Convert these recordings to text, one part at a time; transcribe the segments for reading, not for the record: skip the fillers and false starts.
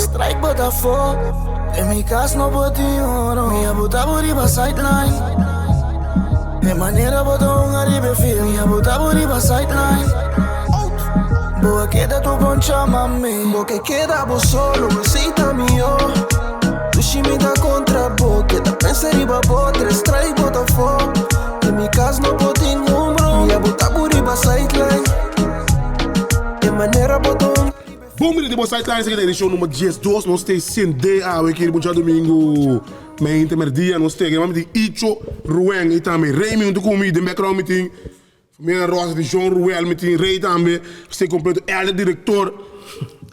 strike bota for. En mi casa no boti oro. Mi abuta buri ba sideline. De manera bota un arribe film. Mi abuta buri ba sideline. Boa queda tu poncha mami. Boa que queda vos solo, recita mío. Me da contra boca, da pensa riba botra, strike bota for. En mi casa no boti número. Mi abuta buri ba sideline. De manera bota un. Bom, de boa Sideline, seguinte edição número 12, nós temos Shendy, aqui no domingo, meia intermedia, nós temos de Icho, Ruan e também Remy, onde comigo, de background meeting, minha rosa de John Ruel, meeting, Rei também, você completo, ela é diretor,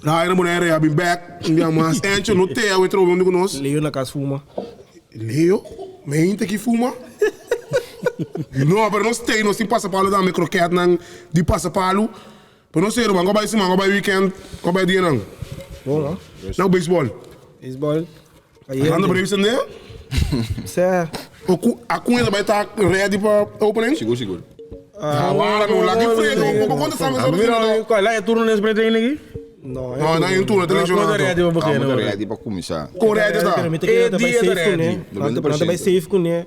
lá era mulher, eu vim back, mas antes não tem, eu entro onde conosco. Leo na casa fuma. Leo? Meia que fuma? Não, mas nós temos passa-palo também, croquete, de passa-palo. Pero não sei, man, go by weekend, go by dia não. Bom, não? Não, baseball. Baseball. Anda para isso, né? Certo. A cunha vai estar ready para opening? Seguro. Ah, não, lá que freio, quanto sabe essa Lá é turno nesse treino aqui? Não, não é um turno, tem legião. Não é ready para começar. Com ready está. É dia da ready. Não vai safe com né.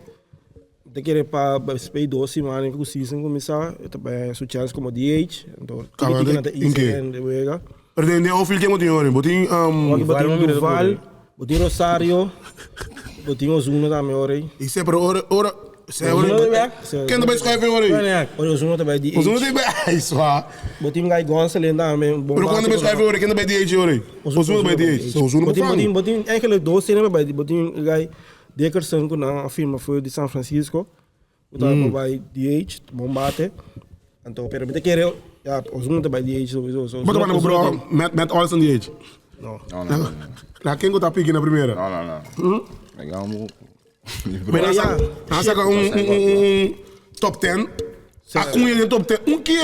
Te querer para esperar 2 semanas que o season começar, também sua chance como DH, então em que? Perdendo o filho que eu tenho, botin Duval, botin Rosário, botin Ozuna também ora. Isso é para hora quem também escreve hora? Ozuna também DH. Ozuna também isso ah. Botin Gai Gonçalves também bom. Pero quando escreve hora, quem também DH hora? Ozuna também DH. Ozuna botin aquele 2 semanas botin Gai Dickerson que na firma foi de São Francisco, o tal vai DH, bombate, então pero me te quer já os um também DH, mas também bro, Matt Olson DH. Não. Lá quem está pique na primeira? Não. Legal, mas essa top 10. A cunha de top 10. Que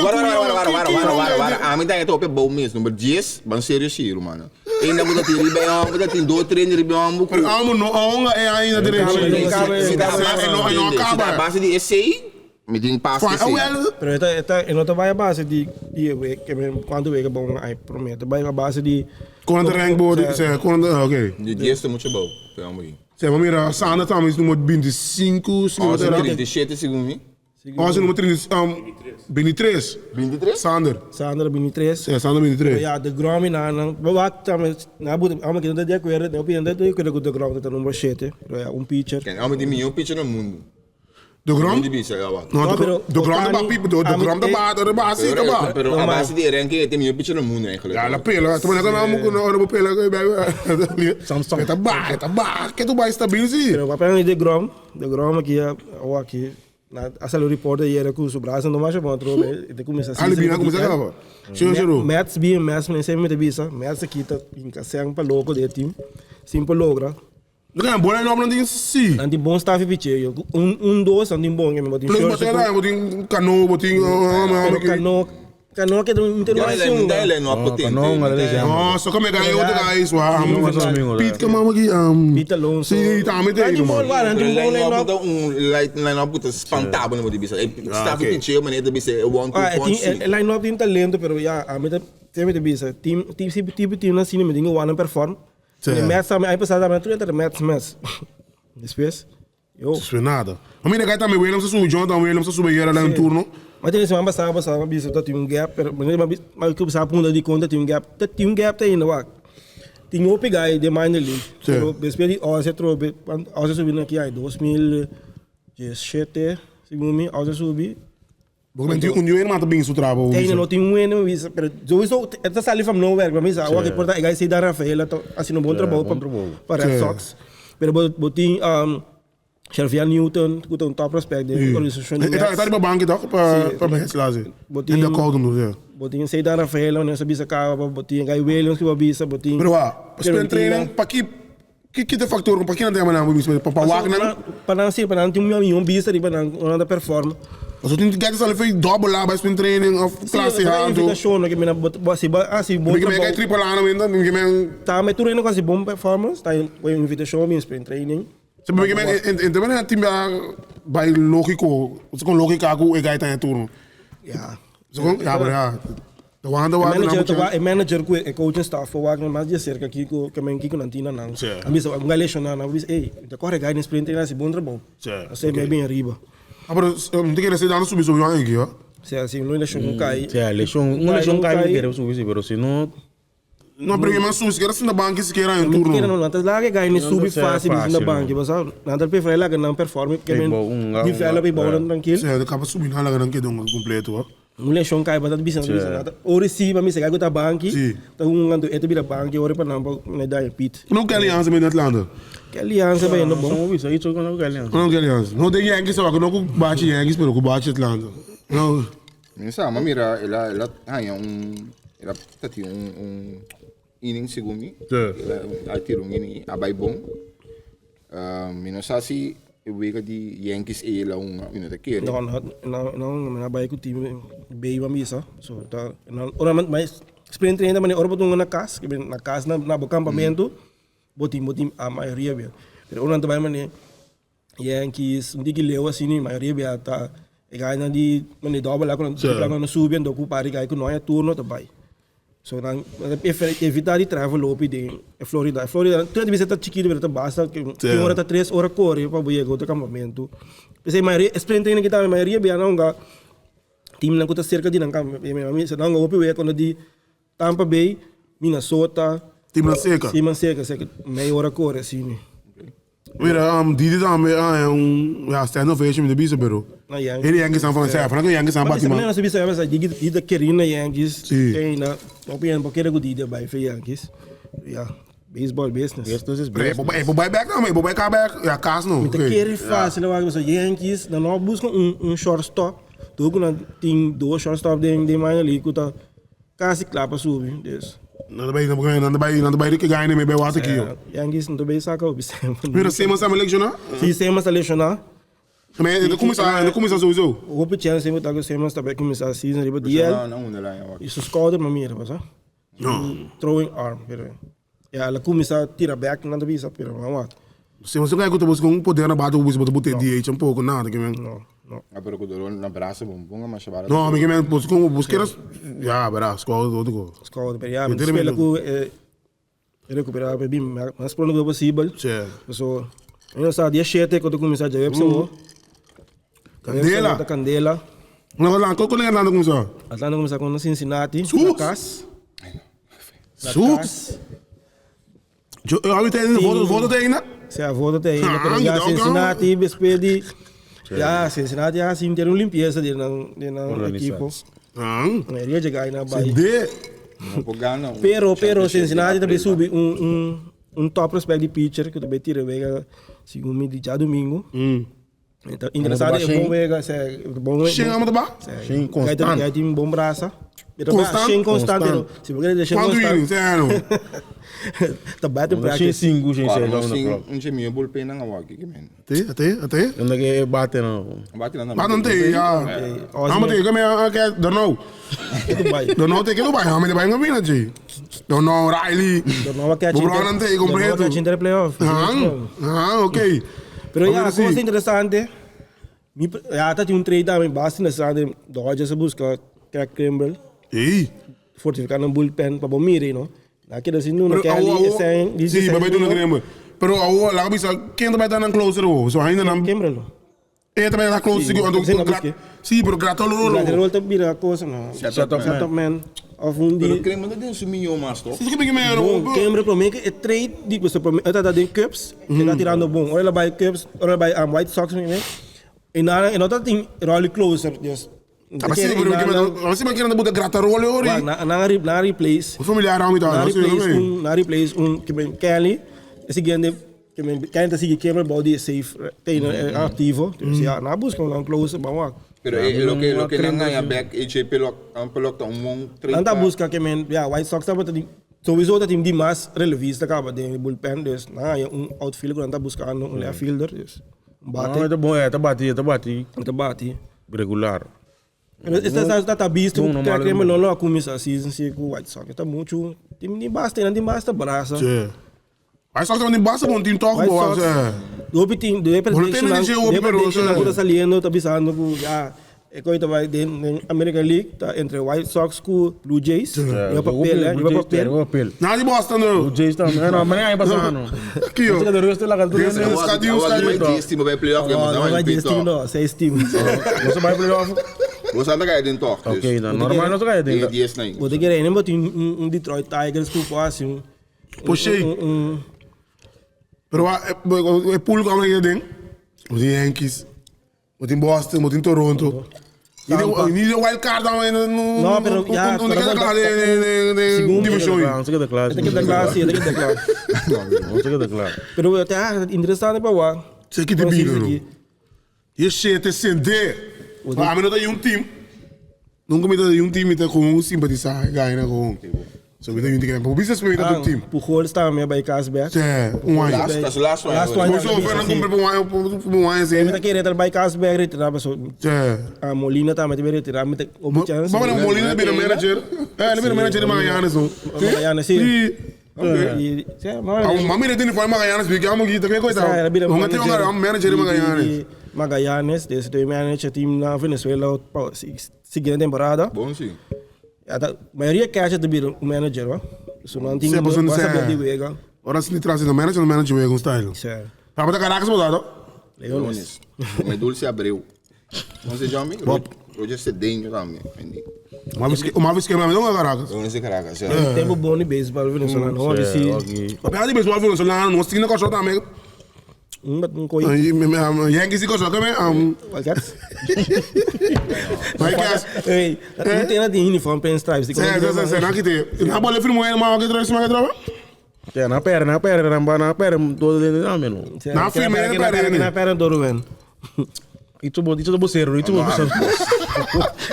a mim tá top bom mesmo, número 10, bem sério, mano. Ainda muda ter ribeão, muda ter 2 treinos ribeão, muito. Não é ainda direito. Não acaba. A base de esse me tem passo esse. Pero esta não vai a base de que quando é bom, aí prometo, vai a base de quando Remco, quando OK. De 10 é muito bom, vamos aí. Você vai mirar, Sandra estamos no número 25, segundo 37 segundo mim. Nossa, número 23. 23? Sandra 23. É, Sandra 23. Ja, de Grammy na vamos que não de acordo, eu penso que o de Grammy está número 7, é pitcher. Quem é o melhor pitcher no mundo? Do Grammy? Não, do Grammy da pipa, do Grammy da base, da base. Pero a base de ranking é o melhor pitcher no mundo, eigenlijk. Ja, la pela, tu não não pela que tá bom, que tu vai estabilizar. Pero para de Grammy aqui asa o repórter era com o braço não mais bom atrobe de começar assim ali começa agora chegou Mets nem sempre bisa Mets aqui tá em casang para logo de time simple logra não bola não tem sim não tem bom staff piche dois não tem bom que me botin short botin cano botin cano que tem interrogação não só como é que outro guys Pete que mama aqui Pete Alonso sim tá me tem line-up puta espantável no bisa staff piche mas ele bisa 1-2 line-up tem talento pero já a meta tem bisa time na cine me dingo one perform de match também aí passada mas tu entra match depois eu isso é nada a minha gaita me Williams subiu Jonathan Williams subiu era lá no turno. Mas tem semana passada bisa tinha um gap, mas que você aponta de conta tinha um gap ainda lá. Tinha o pegar de minor league. Depois de hoje trobe, hoje subindo aqui aí 2017, segundo mim, hoje subi. Porque tem um mata bem seu trabalho. Tem não tem ano bisa, pero eu estou esta sali from nowhere, para mim sabe, o que importa é que se dá Rafael, assim um bom trabalho para Red Sox. Pero botin Shelvia Newton, que é um top prospect de organização. Está de banco para mais lá. Ainda código botin Seidan Rafael, nessa bisa acaba, botin Guy Williams que vai bisa, botin. Pero spend training para que te factor para que não tem mais nada para Wagner. Para não ter um bisa de para não performa. Mas tem que só fez double lá para spend training of classe A. Invitação que me na assim bom. Que me triple lá não ainda, que me tá me treino quase bom performance, tá invitação me spend training. Porque então é time vai lógico, com lógica com o gaita em turno. Ja. Ja, O manager com o coaching staff o wagen mais de cerca aqui que men aqui com antina não. A mim só um galeixo não, mas ei, te corre gai nesse sprint nesse bom trabalho. Você me bem arriba. Mas não tem que ser dando subir aqui, ó. Se assim não deixou um cai. Se leção cai que quero subir, pero se não não aprende mais subir, se quer assim na banca se quer em turno. Não, não, lá que gai nesse subir fácil na banca, mas nada prefere lá que não performe porque men difere para bola tranquilo. Se acaba subindo lá que não quer um completo, ó. Não leção cai bastante bistante nada. Ou receba me se cai com a banca. Tá ando é bira banca, ora para não me dar pit. Não quer aliança bem na Atlanta. Que aliança bem no bom. isso aí só não quer aliança. Não quer aliança. Não tem Yankees só que não com bate Yankees, pero com bate Atlanta. Não. Minsa, mira, ela hanya ela tati inning sigumi. Ela tiro inning abay bom. Minsa si iwega di Yankees ela minta quer. Não abay com o time bem vamos isso. So tá, ora mas sprint ainda mas ora botou na casa na acampamento, botim a maioria bem. Pero ora também mas Yankees não diga leu assim, a maioria bem tá ganha de mani dobra lá quando subindo do ocupar gai com nós turno também. So não evitar de travel lopi de Florida tudo bisa tá chiquito pero tá basta que hora tá 3 horas corre para ir ao acampamento. Pensei maioria sprint ainda que tá a maioria bem não ga time não tá cerca de não não ga opi quando de Tampa Bay, Minnesota, time seca, meia hora corre assim. Mira, Didi também é stand ovation de bisa pero. Ele Yankees são falando certo, falando que Yankees são batendo. Mas não bisa mas Didi querendo Yankees, tem na opinião porque ele Didi vai para Yankees. Yeah, baseball business. Business is business. Buy back também, buy back, é caso não. Então quer fácil, eu acho que Yankees não busca shortstop. Tu que não tem 2 shortstop de minor league que tá quase claro para subir, Deus. Não vai que ganha nem bem o aqui. Yankees não bem saca o bicho. Mira, sem mas selecionar? Sim, sem mas selecionar. Mas ele começa a usar. O outro chance sempre tá com sem mas também começar a season riba dia. Não lá. Isso scout mas mira, passa. Throwing arm, pero. Ela começa a tirar back não bem sabe, pero não. Se você ganha com poder na bata o bicho botar DH um pouco nada que vem. Não. Pero quando na braça bom mas chamar. Não, me que me busco busqueiras. Já, braço, outro. Scout, pero já, espera que recuperar bem, mas por lo possível. So, eu sa dia 7 quando começar a jogar pessoa. Candela. Não lá, qual é Atlanta começar? Atlanta começar com Cincinnati, na casa. Sus. Eu acho que voto tem ainda. Se a voto tem ainda, pero já Cincinnati despede. Já Cincinnati já sim ter limpeza de na equipo. Iria chegar na Bahia. Pero Cincinnati também sube top prospect de pitcher que também tira vega segundo de já domingo. Então interessante é bom vega, é bom. Chega a mandar. Sim, constante. Já tem bom braça. Sim, constante. Se você deixar constante. Tá batendo para que sim, um gemio bullpen na awak que men. Até. Onde que bate não. Não tem, já. Não tem, como é que don't know. Don't know tem que do bairro, mas vai não vir de. Don't know Riley. Don't know que a gente. Não tem completo. Que a gente playoff. Ok. Pero já coisa interessante. Já tá um trade também bastante interessante. Dodgers busca Craig Kimbrel. Fortificar no bullpen para bom mire, não? Aqui assim não quer ali sem dizer. Sim, mas não queremos. Pero agora lá bisa quem também tá na closer o, so ainda não. Kimbrel. Também tá closer quando sim, pero gratoloro. Gratoloro tá vira coisa não. Setup man. Of um dia. Pero creme não tem suminho mais to. Sim, que me Kimbrel para mim que é trade de você para mim tá dando Cubs, que tá tirando bom. Olha vai Cubs, olha vai White Sox mesmo. E nada tem Rolly closer, just. Mas você vai querendo botar gratoloro ori. Na replace. O familiar ao então. Na replace que bem Kelly, esse grande que bem Kelly tá seguir Kimbrel body safe, tem ativo. Então na busca um closer, vamos. Pero lo que não ganha back Icho pelok tá bom 30. Anda busca que men, White Sox tá botando sowieso tá time de mais relevista acaba de bullpen des. Na outfielder que anda buscando left fielder des. Bate. Tá bate. Regular. Está visto que a crema não começa a season com o White Sox. Está muito time de basta braça. White Sox também basta bom time toque boa. Do prediction agora saliendo tá bisando com já Ik weet dat wij in American League, entre White Sox, Blue Jays. Je papel. Na die Boston no. Blue Jays tam. Não, mas aí passando. Aqui ó. Você quer resta lá kan Esse tudo. Mas team bij playoff, Não vai dizer time não, 6 times. Você vai playoff? Você anda cair dentro toch. Oké, dan normaal não sai dentro. Die is niet. Vou ter que ir, nem botar Detroit Tigers com assim. Puxei. Pero é público como é ding. Os Yankees, os em Boston, os em Toronto. E o wild card também Não, pero já. Onde que é claro de divisão aí. Você quer classe? Tem que dar classe, tem que dar classe. Você quer classe? Pero até interessante para lá. Você que te biga não. E gente sende. A mim não tem time. Nunca me tem time que com um simpatizar, ganha com. So we don't think business me dat team. Pujol está me bij Kasberg. Ja, Last one. Zo ver dan kom een wine Eu zijn. me querer bij Kasberg retirar pessoal. Ja. A Molina tá me retirar me o chance. Maar dan Molina ben manager. Ele ben manager de Magallanes zo. Magallanes sim. Okay. Maar mira tem voor Magallanes, we gaan moet je te coisa. Onde tem um manager de Magallanes. Magallanes, desse tem manager team na Venezuela seguinte temporada. Bom sim. A maioria quer ter um manager, ó. Isso não tem como passar de vega. Ora se traz no manager we style. Certo. Para botar Caracas mudado. Leones. Me Dulce Abreu. Você já me? Hoje é cedinho também. Uma vez que me não Caracas. Não é Caracas. Tem um bom de beisebol venezuelano, olha se. Apesar de beisebol venezuelano, nós tínhamos que jogar também. Coi. Yankees ko jogar também. Wildcats. Wildcats. Ei, não tem nada de uniforme para stripes. Sim, não que tem. Na bola filmo ele mal que traz mais trava. Ja, na perna, todo dentro da meno. Na filme na perna do Ruan. Icho do boceiro, Icho do boceiro.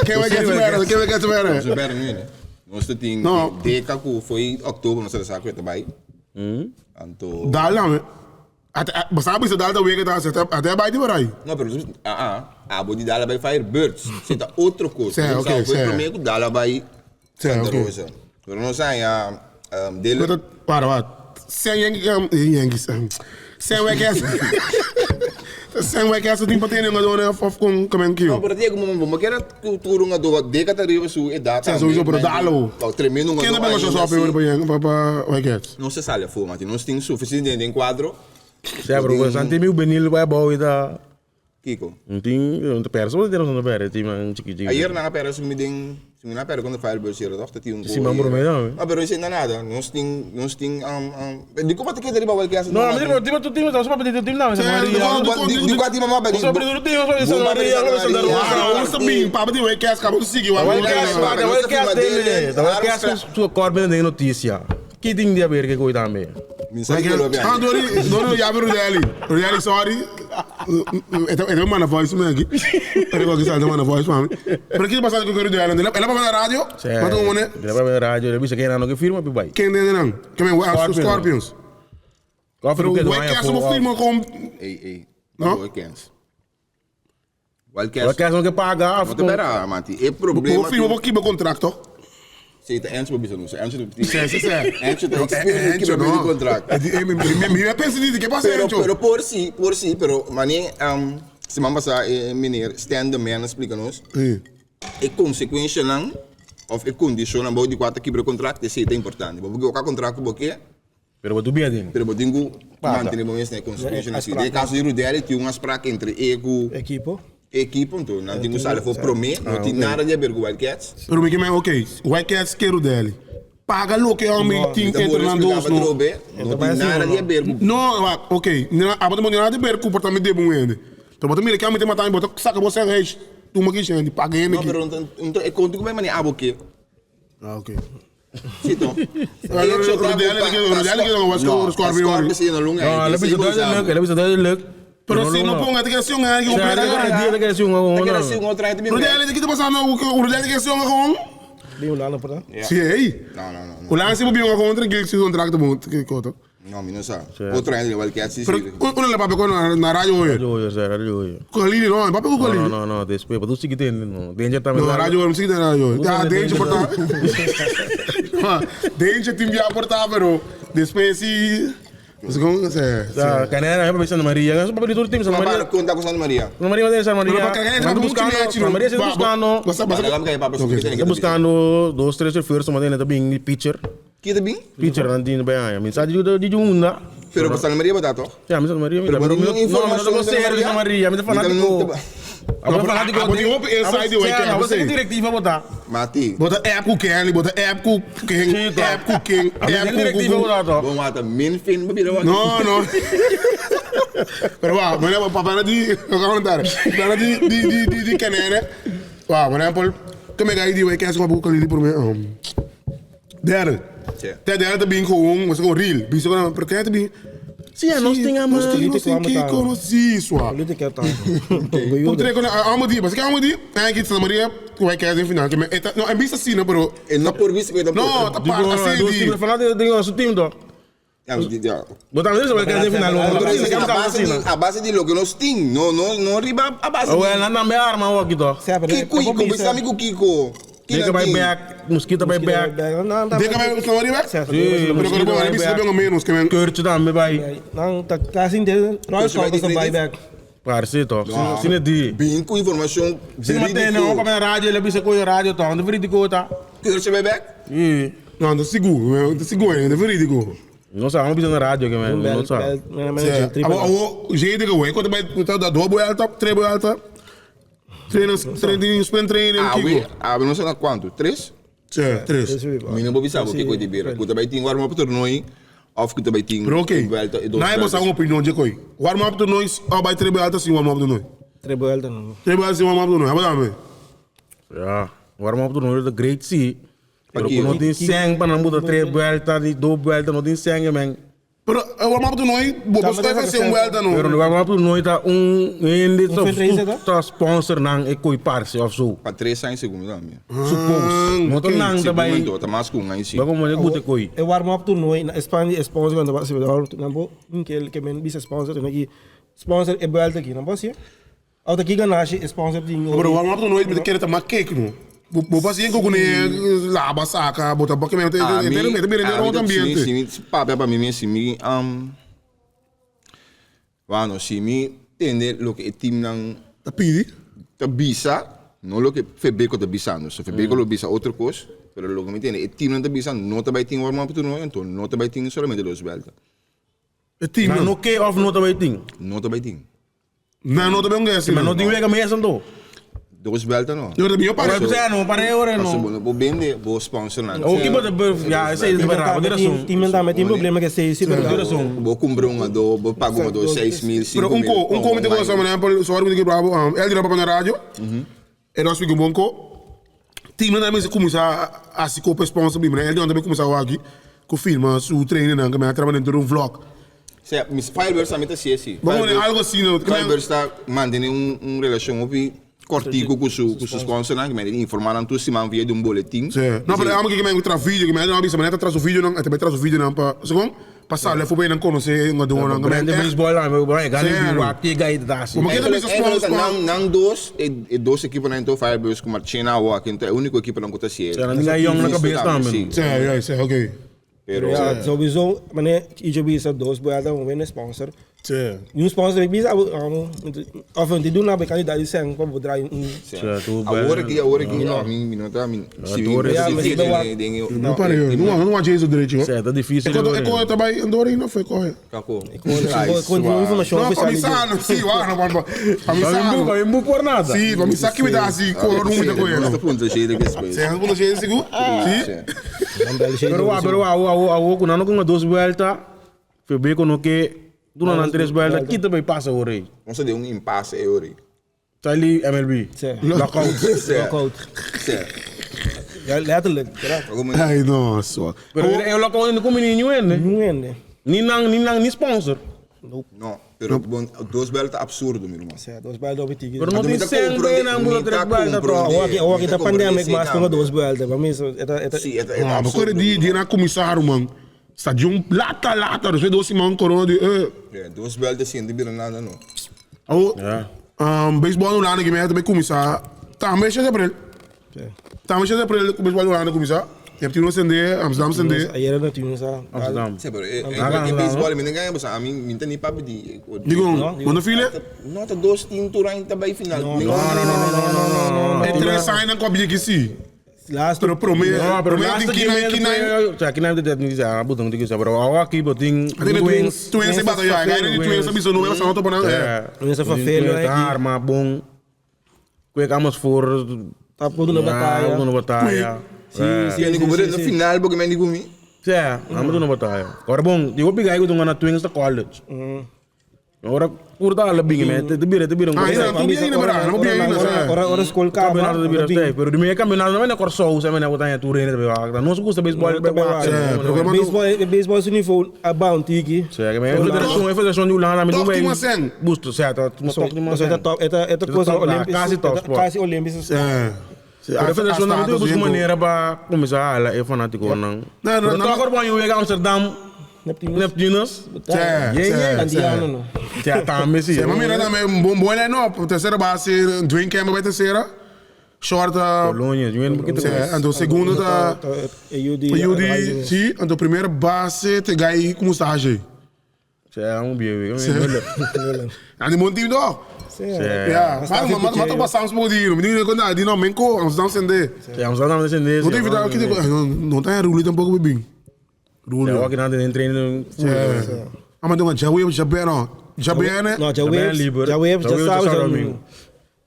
Quem vai quer ver? Super nu né. Nós tem deca que foi outubro, não sei se sabe também. Anto. Dá basta bisa dal da week da até vai de varai. Não, pero a body dala vai Firebirds. Você tá outra coisa. Ok, foi primeiro dala vai Santa ok. Rosa. Pero não sai a dele. Para. Sem Yankees. Sem weekends. Sem weekends tem para ter uma dona of com como que. Não, pero Diego, mas quero cultura uma do deca tá riba su e data. Sim, pero dalo. Tremendo uma. Quem não pega só para weekends. Não se sale a fuma, nós tem suficiente em quadro. Ja, bro, we zijn team benil bij bouwen daar. Kiko. Een team, de pers, wat is er nog bij? Team een chiquitito. Ayer na pera me ding, na pera quando Firebirds era doch tinha Sim, mas por meio. Ah, pero isso ainda nada. Nós tem de como te quer riba o que Não, mas tu time, só para pedir time não, mas de quatro mamá para só para time, só para Maria, Vamos subir, para de weekends, acabou de seguir. Vai que as sua corda tem notícia. Que tem de haver que cuidar também. Ah, Dori já viu Rodeli, sorry. É uma na voz mesmo aqui. É igual que está uma na voz, mami. Por que passado que eu quero Rodeli? Ela para na rádio? Mas tu né? Ela para na rádio, ele disse que era no que firma, pai. Quem tem não? Quem é o Scorpions? Qual foi o que vai que essa firma com Ei, não? Weekends. Wildcats não quer pagar. Não te pera, mati. É problema. O firma aqui meu contrato. Sim, tá antes para business. Antes do Sim. Antes do que meu contrato. Me pensa de que passa Encho. Pero por si, pero mané se mama sa meneer stand the man explica-nos. E consequência não of e condição não pode quatro que contrato é muito importante. Porque o contrato porque Pero tu bem pero bodingo manter bom essa consequência assim. De caso de Rudeli tinha umas praca entre equipo, então não tem usado for promet, não tem nada de ver com Wildcats. Pero me que me ok, Wildcats quero dele. Paga lo que homem tem entre nós dois não tem nada de ver. Não, ok, a botar nada de ver comportamento de bom ainda. Então botar mira que homem tem matar, botar saca você reis, tu me que Shendy, paga ele. Não, pero então é contigo bem mané aboque. Ah, ok. Então. Rodeli que não vai escolher Não, ela precisa de leuk. Pero se não põe a declaração aí que o Rodeli que tá passando o Rodeli que é um Bem o Lano, porra. Sim, aí. Não. O lance é bem uma contra que se contrato bom que conta. Não, não sabe. Outro ainda igual que assim. Pero quando ele papai na rádio hoje. Colini não, papai com Colini. Não, depois para tu seguir tendo, danger também. Na rádio eu não sei na rádio. Ah, danger portar. Danger te enviar portar, pero depois se Você como você? Canela, eu pensando Maria, eu sou para todo time, Santa Mas Maria. para contar com Santa Maria. Santa Maria vai Santa Maria. Não, buscando, Santa Maria se buscando. Buscando 2, 3 chauffeurs, mas ainda bem pitcher. Que tá bem? Pitcher nanti bem aí. Mensagem de Junda. Pero para Santa Maria botar to. Já, Santa Maria. Pero informação não sei Santa Maria, me fanático. Você que diretiva botar. Mati. Bota app cooking, bota app cooking. Diretiva botar to. Bom, mata min fin bebida. Não. Pero va, mana para de comentar. Para de canela. Va, mana por que me gai di vai que as com buco ali por mim. Dera. Dera tá bem com mas com real. Bicho com porque tá bem. Sim, nós temos isso. Política tá. Porque quando amo dia, mas que amo dia, é que Santa Maria vai que em final, que não é vista assim, não, pero não por vista que não, tá para assim de. Não, falar de nosso time do. Botar mesmo vai que em final, a base de lo que nós tem, não riba a base. Ué, lá na minha arma o aqui do. Kiko, pensa amigo Kiko. Deka vai back, mosquito vai back. Deka vai Santa Maria back? Sim, pero quando vai bisa bem menos que men. Curte também vai. Não, tá assim de nós só para vai back. Parceiro, sim de. Bem com informação. Se mantém não para na rádio, ele bisa com a rádio tá, onde verídico tá. Curte vai back? Sim. Não, tá seguro, ainda verídico. Não sabe, vamos bisa na rádio que men, não sabe. O jeito que vai, quando vai dar dobro alta, três alta. Treino, Kiko. Não sei quanto? 3? Sim, 3. Minha não sabe o que coisa de beira. Quando vai ter warm-up torneio, of que também tem. Pero ok. Não é você uma opinião de coi. Warm-up torneio, vai 3 alta sim warm-up torneio. 3 alta não. 3 alta sim warm-up torneio. Abadame. Ja, warm-up torneio da great sea. Pero quando tem sangue para não mudar 3 alta de 2 alta não tem sangue, men. Pero o warm-up torneio, você vai fazer alta não. Pero o warm-up torneio tá ende tá sponsor nang e coi parse of so. Para 3 anos segundo também. Suppose. Motor nang da vai. Tá mais com aí sim. Ba como é gute coi. É warm-up torneio na Espanha sponsor quando vai se ver na bo que men bisa sponsor aqui. Sponsor é alta aqui, não pode ser? Auto aqui ganache sponsor de. Pero o warm-up torneio me quer tá mais cake não. Vou fazer com o lava saca, botar porque mesmo tem outro ambiente. Sim, para mim sim, bueno, se me entender lo que é time não tá pedi, tá bisa, não lo que febeco tá bisando, se febeco lo bisa outra coisa, pero lo que me entende, é time não tá bisando, não tá vai ter warm-up torneio, então não tá vai ter somente dos belta. É time não que off não tá vai ter. Não tá vai ter. Não tá bem assim. Mas não tem que me assim. 2 belta não. Eu também parei. Não, parei agora não. Vou vender, vou sponsorar. O que pode já esse é liberado, direção. Tem problema que se direção. Vou comprar um do, vou pagar um do 6.000, 5.000. Um comité de coisa, né? Por só que bravo, ele dirá para na rádio. E nós ficamos bom com. Time também se começar a se copa sponsor bem, né? Ele também começar aqui com filma, su treino, né? Que me trabalhando dentro um vlog. Sim, Miss Firebird também tá assim. Vamos algo assim, não? Firebird está mantendo relação opi cortico com su sponsor, né? Que me informaram tudo se man via de boletim. Sim. Não, mas amo que me tra vídeo, que me não avisa, mas traz o vídeo não, até traz o vídeo não para, segundo, passar lá foi bem não conhecer uma dona, não. Grande baseball lá, meu bem, galera, aqui gai da assim. Como que também sponsor não dois equipes não então Firebirds com Marchena ou aqui então é o único equipe não conta se. Não ninguém young na cabeça também. Sim, ok. Pero sowieso, mané, Icho bisa 2 boiada um sponsor. Sim. Um sponsor bisa of een duna bij kandidaat die zijn van bedrijf. Agora que a mim não tá mim. Não parei, não há jeito direito. É, tá difícil. É quando eu trabalho andou aí não foi corre. Cacô. Quando informação não começar, sim, não não por nada. Sim, vamos sair me dá assim, color muito coisa. Não ponto cheio que espécie. Sim, ponto cheio seguro. Sim. Pero a quando não com 2 vueltas, foi bem quando que durante 3 vueltas, que também passa o rei. Vamos fazer impasse é ori. Tá ali MLB. Lokal. Ja, letterlijk. Ai, nossa. Pero é lokal não come nenhum, né? Nem sponsor. Não, pero 2 belta absurdo, meu irmão. 2 belta op het Pero não tem sangue na mula 3 belta. Ook de pandemia, mas com 2 belta. Para mim, é absurdo. Mas na comissário, mano. Está de lata, você doce man corona de 2 belta sim, de bira nada não. Baseball no lado que me também começar. Tá mexendo para ele. Tá mexendo para ele com baseball no lado começar. hebt Tunis Sende, Amsterdam Sende. Ayer na Tunis sa Amsterdam. Sí, pero en béisbol, me ganha, mas a mim não tem nem papo de. Digo, quando filha? Nota 2 team tour ainda vai final. Não. É 3 saem na cobia que sim. last Pero prometo, No, pero last que não tem que ser, botão tem que ser, pero aqui botin twins se batalha, ganha de twins sabe não é só outro para não é feio é arma bom. Que vamos for tá por na batalha. Sim, no final porque me digo mim. Sim, vamos na batalha. Agora bom, digo pegar eu na twins da college. Agora curta a lebih mete, te bira ora escola campeonato de bira stay, pero de meia campeonato não é cor sou, se não botar tu reina de não se custa beisebol, beisebol se nível a bounty aqui. Sim, que a federação de Holanda me deu bem. Busto, certo, esta coisa olímpica, quase olímpica. A federação não tem busca maneira para começar a é fanático não. Não, agora bom eu ir a Amsterdam. Neptunus? Andiano. Já tá Messi. Se mas mira também bom é não, terceira base, Dwayne Campbell vai terceira. Short Colônia, então segundo da Yudi, sim, então primeira base te gai como estágio. É bebê. Andi bom time do. Mas tô passando por dia, menino quando a Remco, Amsterdam Sende. Amsterdam Sende. Não tem vida aqui, não tá rule tampouco bebê. Rule. Eu aqui não tem treino. Ah, mas já sabe,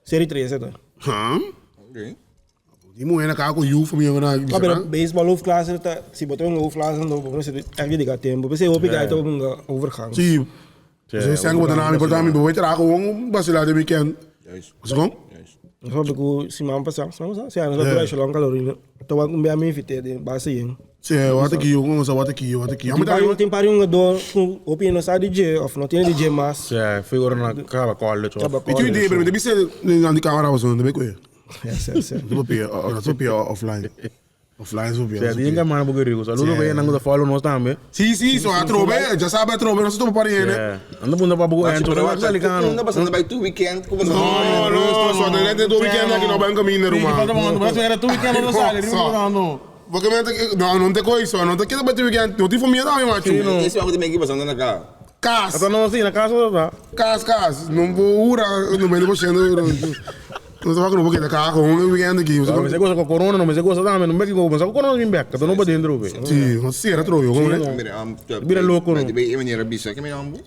série 3 é. Ok. Die moet je naar kijken hoe je hoeft om je naar te gaan. Baseball hoofdklasse, se botar hoofdklasse, dan você tem que tempo. Você hoop ik uit op een overgang. Sim. Ze zeggen wat naam importante, maar weet je daar gewoon basilar de weekend. Juist. Is gewoon? Ik hoop que se man passar, se ano vai durar long calorina. Então vai comer a minha fita de base hein. Sim, wat ik hier, wat ik hier. Tem pari jogador com opinião sa DJ of não tem DJ mas. Sim, figura na cava college. E tu ideia, mas deve ser na de câmera ou não, deve ser. Dat op je offline. Offline zo bien. Sim, ninguém mais porque rico. Saludo bem, não gosta follow nós também. Sim, só atrobe, já sabe atrobe, não se topa para ele. Anda bunda para bugo entro, não está ligando. Não passando by two weekend, como não, só de do weekend aqui no banco minha Roma. Mas era tu weekend não sai, não. Porque não tem coisa, não tem que bater weekend, não tem família também, macho. Esse é o que tem que passar na casa. Casa. Então não assim, na casa tá. Casa, não vou ura, não me deixando. Não sei como porque da carro um weekend aqui. Não me gosta com corona, não me gosta também, não me gosta, mas com corona vem back, então não pode dentro, velho. Sim, não sei, era troio, como é? Vira louco, não. De maneira bisa que me amo.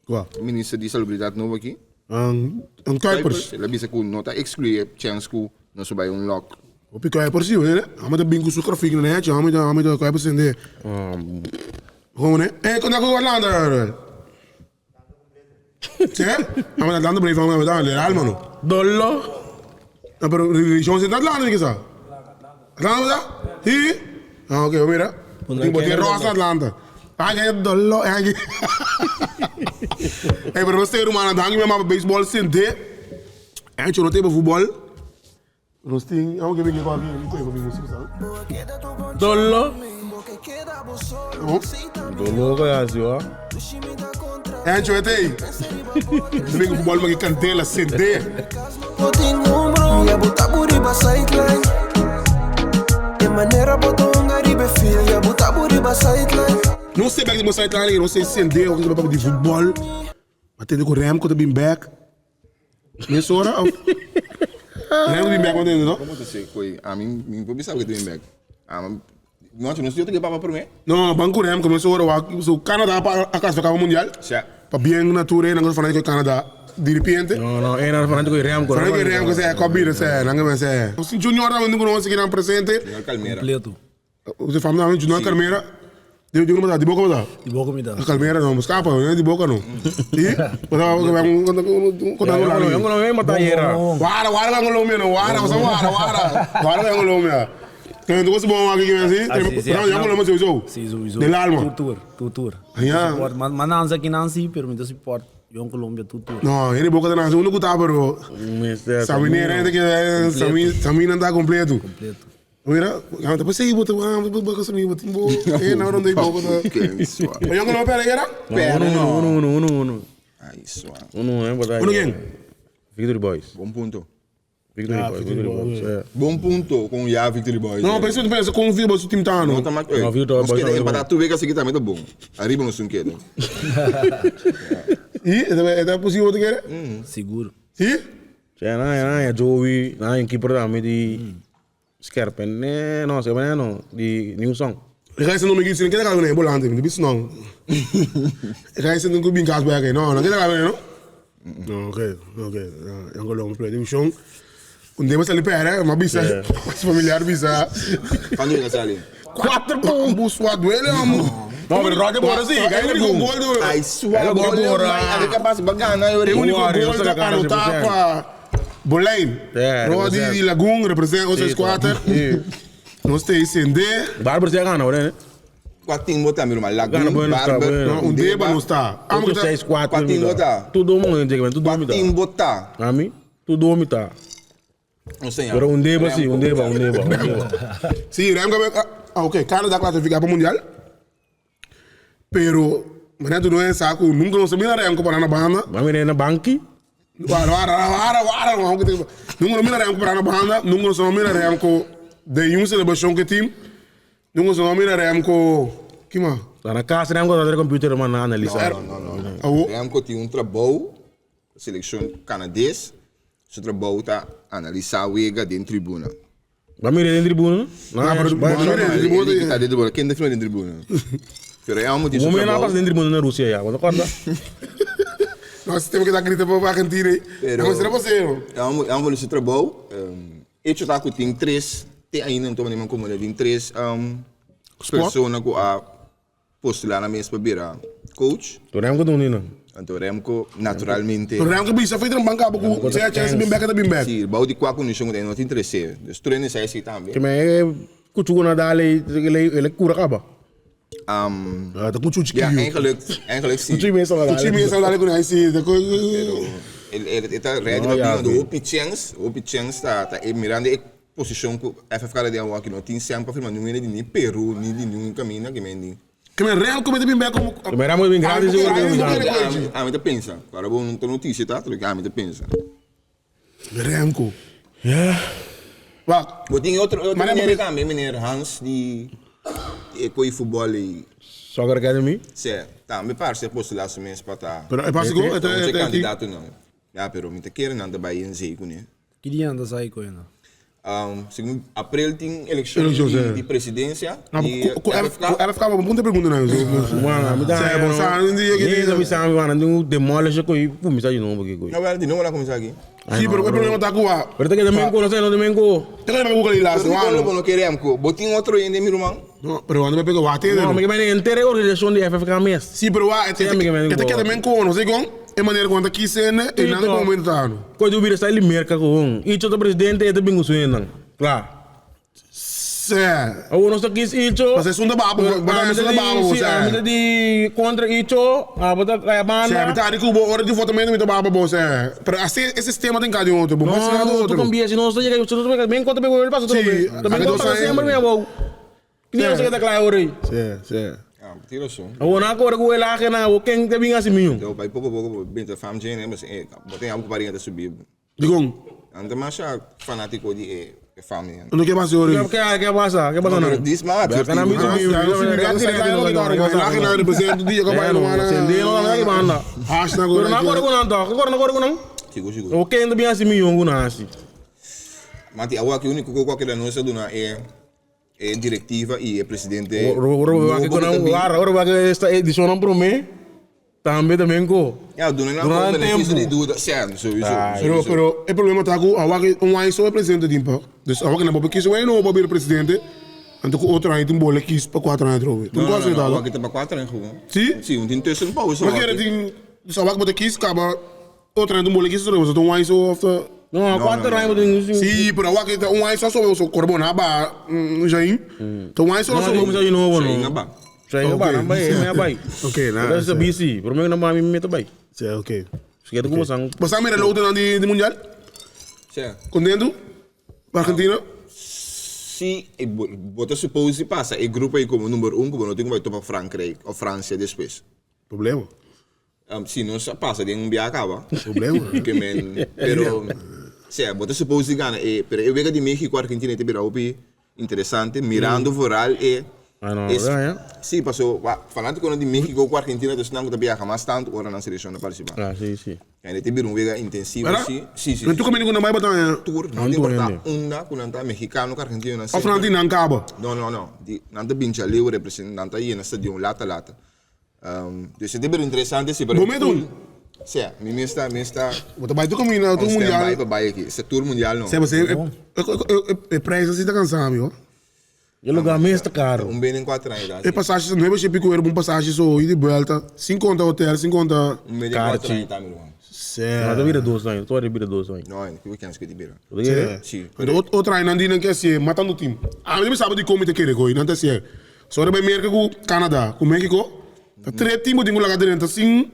Qual? Ministro de Salubridade novo aqui. Kuipers. La bisa ku nota excluir chance ku não se vai lock. O Kuipers sim, né? Ama da bingo sucra fica, né? Ama da Kuipers sende. Como né? Quando eu Orlando. Sim? Ama da Orlando breve vamos dar le alma no. Dollo. Ah, pero religião se Atlanta que sabe? Atlanta? Sim? Ah, ok, mira. Tem botar rosa Atlanta. Ah, que dollo, é aqui. Pero nós temos uma dangue mesmo beisebol sente. A gente não tem futebol. Nós temos, vamos que vem aqui Dollo. Dollo que é assim, ó. A gente vai ter. Vem com futebol mas que cantela sente. Não sei bem que sideline, não sei se sente ou que de futebol. Mas tem que o Remco tá bem back. Nessa hora, Remco bem back, não? Como tu sei, coi? A mim vou pensar que tu bem back. Não sei se eu tenho que parar para mim. Não, banco Remco começou o Canadá para a casa do mundial. Para bem natura, não gosto de Canadá. De repente. Não, é na frente do Remco. Frente do Remco, é cobrir, é, não é mais. O Junior também não conhece que não presente. Completo. Você fala não, Junior Calmeira. De boca me dá. De boca me dá. Calmeira não, mas capa, não é de boca não. E quando eu não venho matar era. Wara vai Colômbia não, wara vai Colômbia. Então tu gosta bom aqui assim? Não, eu não sei o Sim, del alma. Tutor. Mas não sei que não sei, pero me suporta. Eu Colômbia tutor. Não, ele boca da nação não gostava, pero Samina ainda que Samina está completo. Mira, depois você botou boca sumi botou na hora onde boca da. Mas eu não pera era? Uno. Aí só. Uno é botar. Uno quem? Victory Boys. Bom ponto. Victory Boys. Bom ponto com o Victory Boys. Não, pensa com o Vitor, o time tá Não, não. não, Victory Boys. empatar 2 vezes aqui também tá bom. Arriba no sunquedo. E é possível de querer? Seguro. E? Não, Joey, não, em que programa de Scarpen, não, sei bem não, de New Song. Ga je ze nog een keer gaan we naar Bolland hebben, dat is nou. Ga je ze nog een keer gaan werken, no, dan gaan we no. Oké. Dan gaan we play de show. Un demo sali pera, ma bisa, familiar bisa. Quando ele sali? 4 pombos, sua duele, amor. Não, mas roda bora sim, Aí ele com gol do. Ai, sua bola, aí capaz bagana, eu O único Guarda, gol essa da cara de Anotapa Bolein. Rodi di Lagoon representa os squatter. Nós temos Shendy. Bárbara já ganhou, né? Quatinho botar meu irmão, Gana Lagoon, bueno, está Barber. bueno. Um deba não está. Tudo 6, 4. Quatinho botar. Tudo mundo, tudo mundo. Quatinho botar. A mim, tudo homem tá. Não sei. Agora um deba sim, um deba. Sim, Remco. Ok, Canadá classificar para o Mundial. Pero, mas não é saco, nunca não sabia Remco para na banda. Vamos ir na banque. Nunca não mira Remco para na banda, nunca não mira Remco de um celebração que time. Nunca não mira Remco. Que mais? Lá na casa, não gosto de computer, mas não analisar. Não. Remco tinha trabalho, seleção canadense. Seu trabalho está analisar o EGA dentro da tribuna. Vamos ir na tribuna? Não, mas Ele está dentro da tribuna. Quem defende dentro da tribuna? Pero é um motivo. O homem não passa dentro da tribuna na Rússia, já. Quando acorda? Nós temos que dar grita para a Argentina. Não será você. É um motivo de trabalho. Icho está com 3. Tem ainda não estou nem como ele tem 3 pessoas que a postular na mesa para virar coach. Tu Remco não nina. Então Remco naturalmente. O Remco bisa foi um banco porque você é chance bem back da bem back. Sim, baú de qual condição que não te interessa. Os treinos aí sim também. Que me cucu na dale, ele cura acaba. Tá com chuchi Ja, eigenlijk sim. Cucu mesmo lá. O time é saudável com aí sim. Ele está ready para vir do Opi Chance está mirando a posição que a FFK de aqui não tem sempre afirmando não é de nem Peru nem de nenhum caminho que mendi. Que me Remco como bem back como. Me era muito bem grande esse A mim pensa, para bom não notícia tá, tudo que a mim pensa. Remco. Vá. Botinho outro maneira também, menino Hans de coi futebol e Soccer Academy. Sim, tá, me parece que posso lá somente para tá. Pero é passigo, Não é candidato não. Já, pero me te querem andar bem em Zico, né? Que dia anda sair com ele? Segundo abril tem eleição de presidência. Ela ficava uma pergunta não. Mano, me dá. É bom, sabe, um dia que nem sabe sabe, mano, não demole já coi, pô, me sai de novo aqui coi. Não, ela de novo lá começar aqui. Sim, pero o problema tá com a. Pero que também não sei, não também co. Tem que me colocar lá, Quando não queremos, botinho outro ainda meu irmão. não, pero anda me pegou a ter. Não, me que inteira organização de FFK mês. Sim, pero a que também com, não sei como. É maneira quando aqui cena e nada comentando. Quando eu vir essa ele merca com. Icho do presidente é também suena. Claro. Sé. O não está aqui Icho. Mas é sunda babo, mas é babo, você. A de contra Icho, a botar a banda. Sé, tá de cubo, hora de voto mesmo, muito babo, você. Pero assim esse sistema tem cada outro, bom, mas nada outro. Tu cambia, se não você chega, você bem conta pegou ele passa tudo bem. Também conta sempre meu avô. Que nem você que tá claro aí. Sé. Tira som. O na agora com ele aqui na o quem te vinha assim minho. Eu vai pouco bem da família, né, mas botei algo para ainda subir. Digam. Anda mais fanático de família. Não quer mais hoje. Que passa não? Diz mal, Tá na minha minho. Lá que não representa o dia que vai no ano. Shendy não vai que manda. Acho na Agora agora não. Sigo. O quem te vinha assim minho não assim. Mati, a que o único que qualquer nossa duna é diretiva e é presidente. Agora vai que esta edição não promete. Também co. Duna não benefício de dúvida, certo? Pero o problema tá com a que um só é presidente de tempo. Dus a que não pode que isso aí não pode ser presidente. Então o outro aí tem bola que isso para 4 anos trove. Tu gosta de tal? Aqui tá para 4 anos, Sim? Sim, tem terceiro pausa. Mas que tem só vai botar que isso acaba outro ano tem bola que isso trove. Então um só after. Não, 4 anos tem. Sim, pero a que tá só só carbonaba já in. Então só Não vamos de novo não. Saya ba nambah ya baik. Ok, nah. Kita sebisi, pero mereka nambah mimi itu baik. Sim, ok. Sekian aku pasang. Pasang mira luta de mundial? Certo. Contento? Argentina? Se você supõe passa, o grupo aí como número 1, como não tem como vai tomar Frankrijk ou França depois. Problema. Se não passa, tem biar acaba. Problema. Pero Sim, bota supposto ganha, pero eu vejo de México, Argentina, te virou interessante, mirando foral Sim, passou, falando com de México com Argentina, tu não viaja mais tanto, ora na seleção da participar. Ah, sim. Ainda te virou vega intensivo, sim. Mas tu caminho com mais botar tour, não tem importar quando anda mexicano com argentino. A França não acaba. Não. Não te pincha ali o representante aí na estadião lata. Então, te virou interessante, sim. Momento. Sim, me está. Você vai tu caminho no mundial. Vai aqui, esse tour mundial não. Sim, você é preço assim tá cansado, amigo. E lugar mesmo está caro. Bem em 4 anos. E passagem, não é você pico era passagem só ide de volta, 5 conta hotel, 5 conta. Bem em 4 anos, tá, meu irmão. Mas tu vira 2 anos, tu vira 2 anos. Não, eu quero que te vira. Sim. Outra aí não diz que é matando o time. A mim sabe de como te querer coi, não tá certo. Só de América com Canadá, com México, tá 3 times de lugar dentro assim.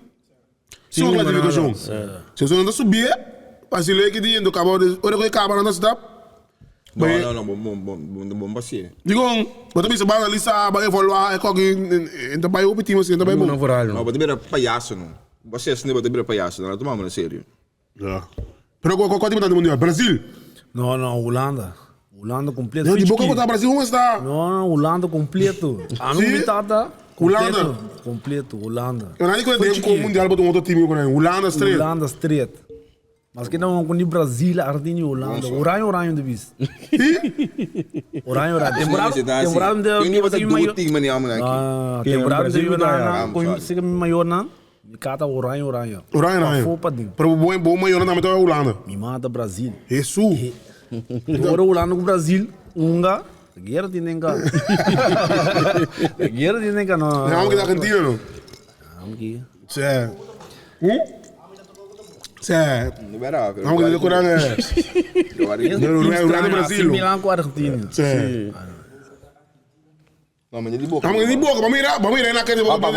Só classificação. Se você não subir, passa ele que dentro acabou de, ora que acaba na cidade. Não, bom passeio. Digo, você pensa bem ali sabe evoluar, é que então vai o time assim, então vai bom. Não, você vira palhaço não. Você assim você vira palhaço, não tomamos na sério. Já. Pero qual time tá no mundial? Brasil? Não, Holanda. Holanda completo. De boca botar Brasil como está? Não, Holanda completo. A não mitad Holanda. Completo, Holanda. Eu não digo que o mundial botou outro time com Holanda straight. Holanda straight. Mas que não com o Brasil, Argentina e Holanda. Oranho de bis. Oranho. Temporada de maior não. Me cata oranho. Pero bom maior não é Holanda. Me mata Brasil. Jesus. Agora Holanda com Brasil, unga. Guerra tienen que. Guerra tienen que no. Vamos que da Argentina não. Vamos que. Sim. Vamos que decorar o Brasil. Milan com Argentina. Sim. Não, mas de boca. Vamos ir naquele Para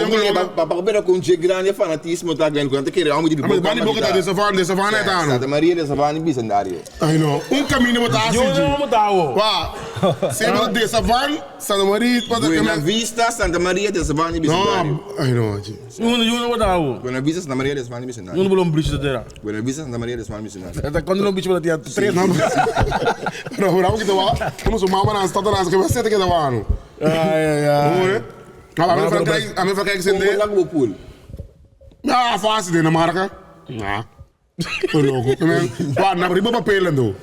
ver com o grande fanatismo tá ganhando quando quer algo de boca. Mas vai boca dessa van é tá não. Santa Maria dessa van é bisandária. Ai não. Caminho botar assim. Eu não mudar o. Vá. Sempre dessa van, Santa Maria, Buena Vista, Santa Maria dessa van é bisandária. Ai não. Eu não mudar o. Buena Vista, Santa Maria dessa van é bisandária. Eu não vou um bicho dela. Buena Vista, Santa Maria dessa van é bisandária. Até quando não bicho para ter 3 Não, vamos que tá. Vamos sumar uma nas tatas que vai ser que tá lá. A minha fraca é que você tem. Fácil de Dinamarca. Tô louco. Na riba papel ando.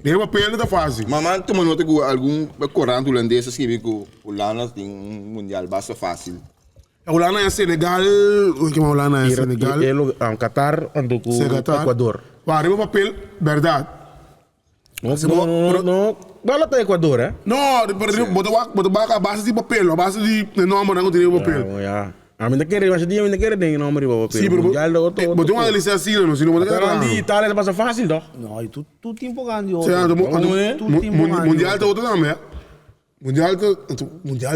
Riba papel tá fácil. Mamãe, tu nota que algum corante holandês escreve que o Holanda tem mundial basta fácil. A Holanda é Senegal. O que é Holanda é Senegal? Qatar ando com Equador. Riba papel, verdade. Não. Bola para Equador, eh? Não, botar a base de papel, a base de nome não tem papel. A mim não quer, mas dia não quer nem nome de papel. Sim, pero botou uma licença assim, não, se não botar nada. Itália passa fácil, não? Não, e tu tempo grande. Mundial tá outro também. Mundial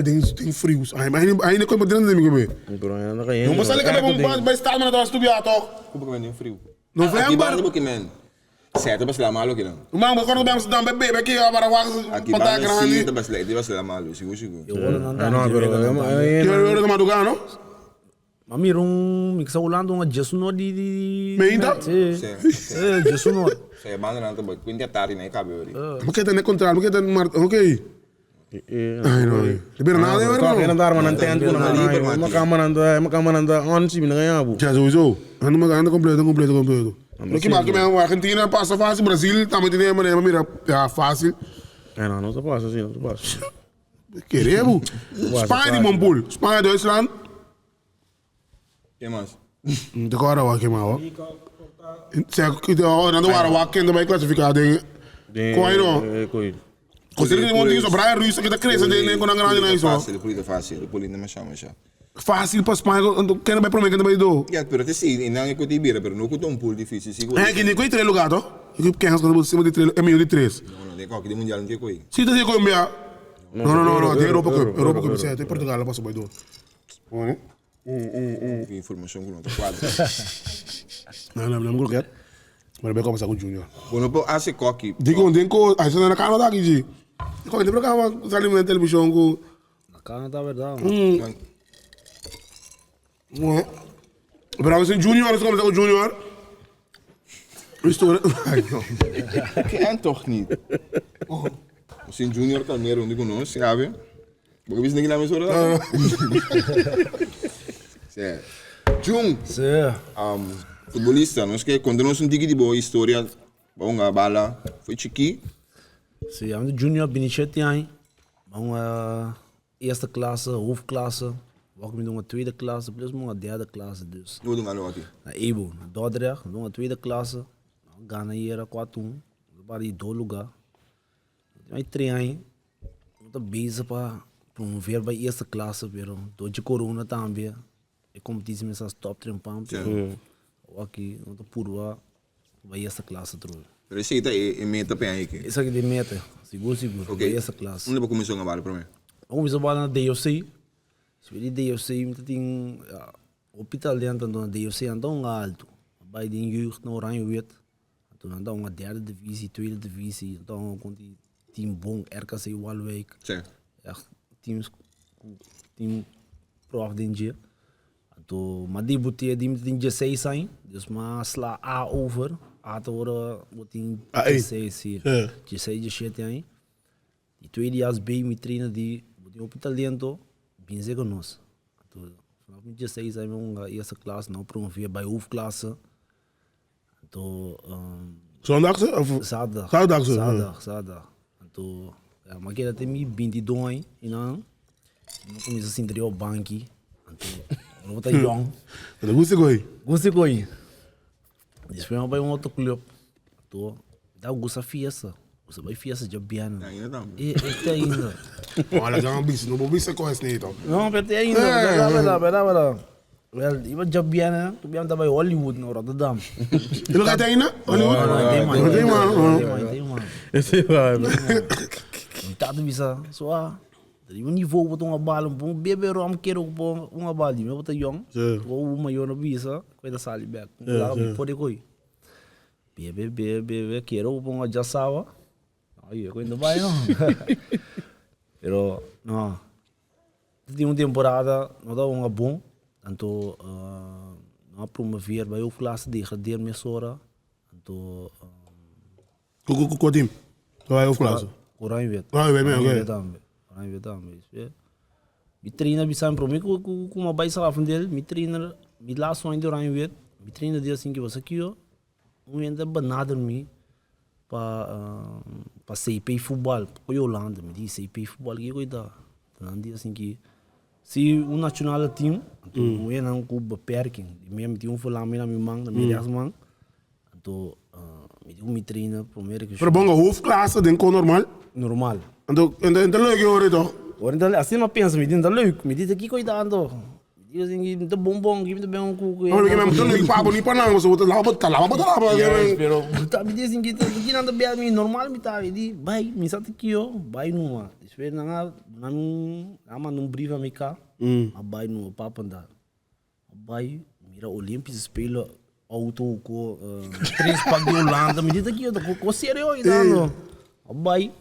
tem frios. Ainda como dentro de mim, não mas ali que vai estar na tua stubiato. Como que vem frio? Não vem agora. Certo, mas lá malo que não. Mas quando vamos dar bebê aqui para aqui para grande. Mas lá malo, seguro. Não, pero que madrugar, não? Mami mixa Holanda Jesus de Meinda? Sim. Jesus no. Saya banda nanti buat quinta tarde naik kabel. Mas que tem contra, mas que tem ok. Ai não. Libera nada, é verdade. Não dá mas não tem uma câmera anda on sim não ganha bu. Já sou. Anda completo. Porque mais que a Argentina passa fácil, Brasil também tem maneira, mira, é fácil. Não se passa assim, não se passa. Queremos. Espanha de Montpul, Espanha de Deutschland. Que mais? Agora o que mais? Se não era o que ainda vai classificar de coi não. Considera que o mundo sobrar é ruim, que tá crescendo nem com a grande não isso. Fácil, depois não me chama já. Fácil para Espanha, quem não vai prometer que não vai do. Ya, pero te sim, não é que eu te vira, pero não que um pool difícil. É que nem coi 3 lugares, tó? Que é quando você de 3, é meio de 3. Não, tem qualquer mundial não tem coi. Se tu tem Colômbia. Não, tem Europa que você tem Portugal, passa vai do. Olha. Informação que não tá quadro. Não qualquer. Mas vai começar com o Júnior. Bueno, pô, hace coque. Digo, aí você na Canadá aqui, de. Qual é o programa Sidelined na televisão com Na Canadá, verdade. Pero a veces Junior, você começa com o Junior. História. Ai, não. Ken toch niet? Misschien junior kan meer doen, die konos, sabe? Porque bis ninguém na mesma hora. Jung, futebolista, nós que conta-nos de boa história, bom a bala, foi chiqui. Sim, eu sou junior, ben 17 anos. Vamos eerste klasse, hoofdklasse. Ook met een tweede klasse, plus een derde klasse dus. Hoe doen we nou aqui? Na Ebo, na Dordrecht, doen een tweede klasse. Gana hier, 4 anos. Para ir do lugar. Aí 3 anos. Estou bezig para promover para eerste klasse, pero door de corona também. A competitie met top trampam. Aqui, no Peruano, para eerste klasse terug. Pero esse aí é meta para aí que. Essa aqui de meta, seguro, Okay. essa classe. Onde começou a bala para mim? Começou a bala na DOC. Se ele DOC, tem hospital dentro da DOC, então alto. Bij de jeugd naar Oranje weet. Toen dan een derde divisie, tweede divisie. Dan komt die team Bong, RKC Walwijk. Sim. Echt team prof dinge. Toen, maar die boete die met die C zijn. Dus maar sla A over. A te worden wat in G6 hier. G6 G7 aí. Die tweede jaar B met trainen die op het talento. Bem zeker nos. Toen vanaf met G6 zijn we in eerste klas. Nou promoveer bij hoofdklasse. Toen Zondagse? Of? zaterdag. Zaterdag. Toen ja, maar dat is mij 22 en dan kom je zo zien op bankie. Toen wat een jong. Dat goede gooi. Dus we bij een autoclub. Toen dat gosta fiesta. Gosta bij fiesta de biano. Ainda não. É ainda. Olha, já é bicho, não vou ver se conhece nem então. Não, mas é ainda. Pera. Well, iba de biano, tu biano tá bij Hollywood no Rotterdam. Ele vai ter ainda? Não tem mano. Esse vai. Tá de visa, só. Dari mo niveau po tong abalo po bebe ro am kero po un abali me bota yong. O uma yo no visa, ko da sali back. La mi pode koi. Bebe kero po nga jasawa. Aí ko ainda vai não. Pero no. Tinha uma temporada, não dá um bom, tanto não promover vai o classe de grader mesora, tanto Com time? Vai o classe? Oranje weet. Oranje weet também. Mi trainer bisa pro mim com uma baixa lá dele, mi trainer mi lá só ainda Oranje weet. Mi trainer dia assim que você aqui ó, ainda banado me para CP futebol, com Holanda, me diz CP futebol que coisa. Então dia assim que se o nacional team, então eu não cubo perking, mesmo tinha foi lá na minha mão, na minha mão, então me treina primeiro que. Pero bom, hoofdklasse denk ik normal. Normal. Então leuk hoor je toch? Hoor assim não pensa, me diz leuk, me diz aqui cuidando. Me diz assim, muito bom, que muito bem um cuco. Olha que mesmo leuk papo nem para não, você botar lá. Pero tá me diz que aqui não dá bem normal me tá, ele vai, me sabe aqui ó, vai numa. Espera num brief me cá. Vai no papo andar. Vai, mira Olympics spelen auto com 3 pak de Holanda, me diz aqui ó, com sério aí dando. Vai.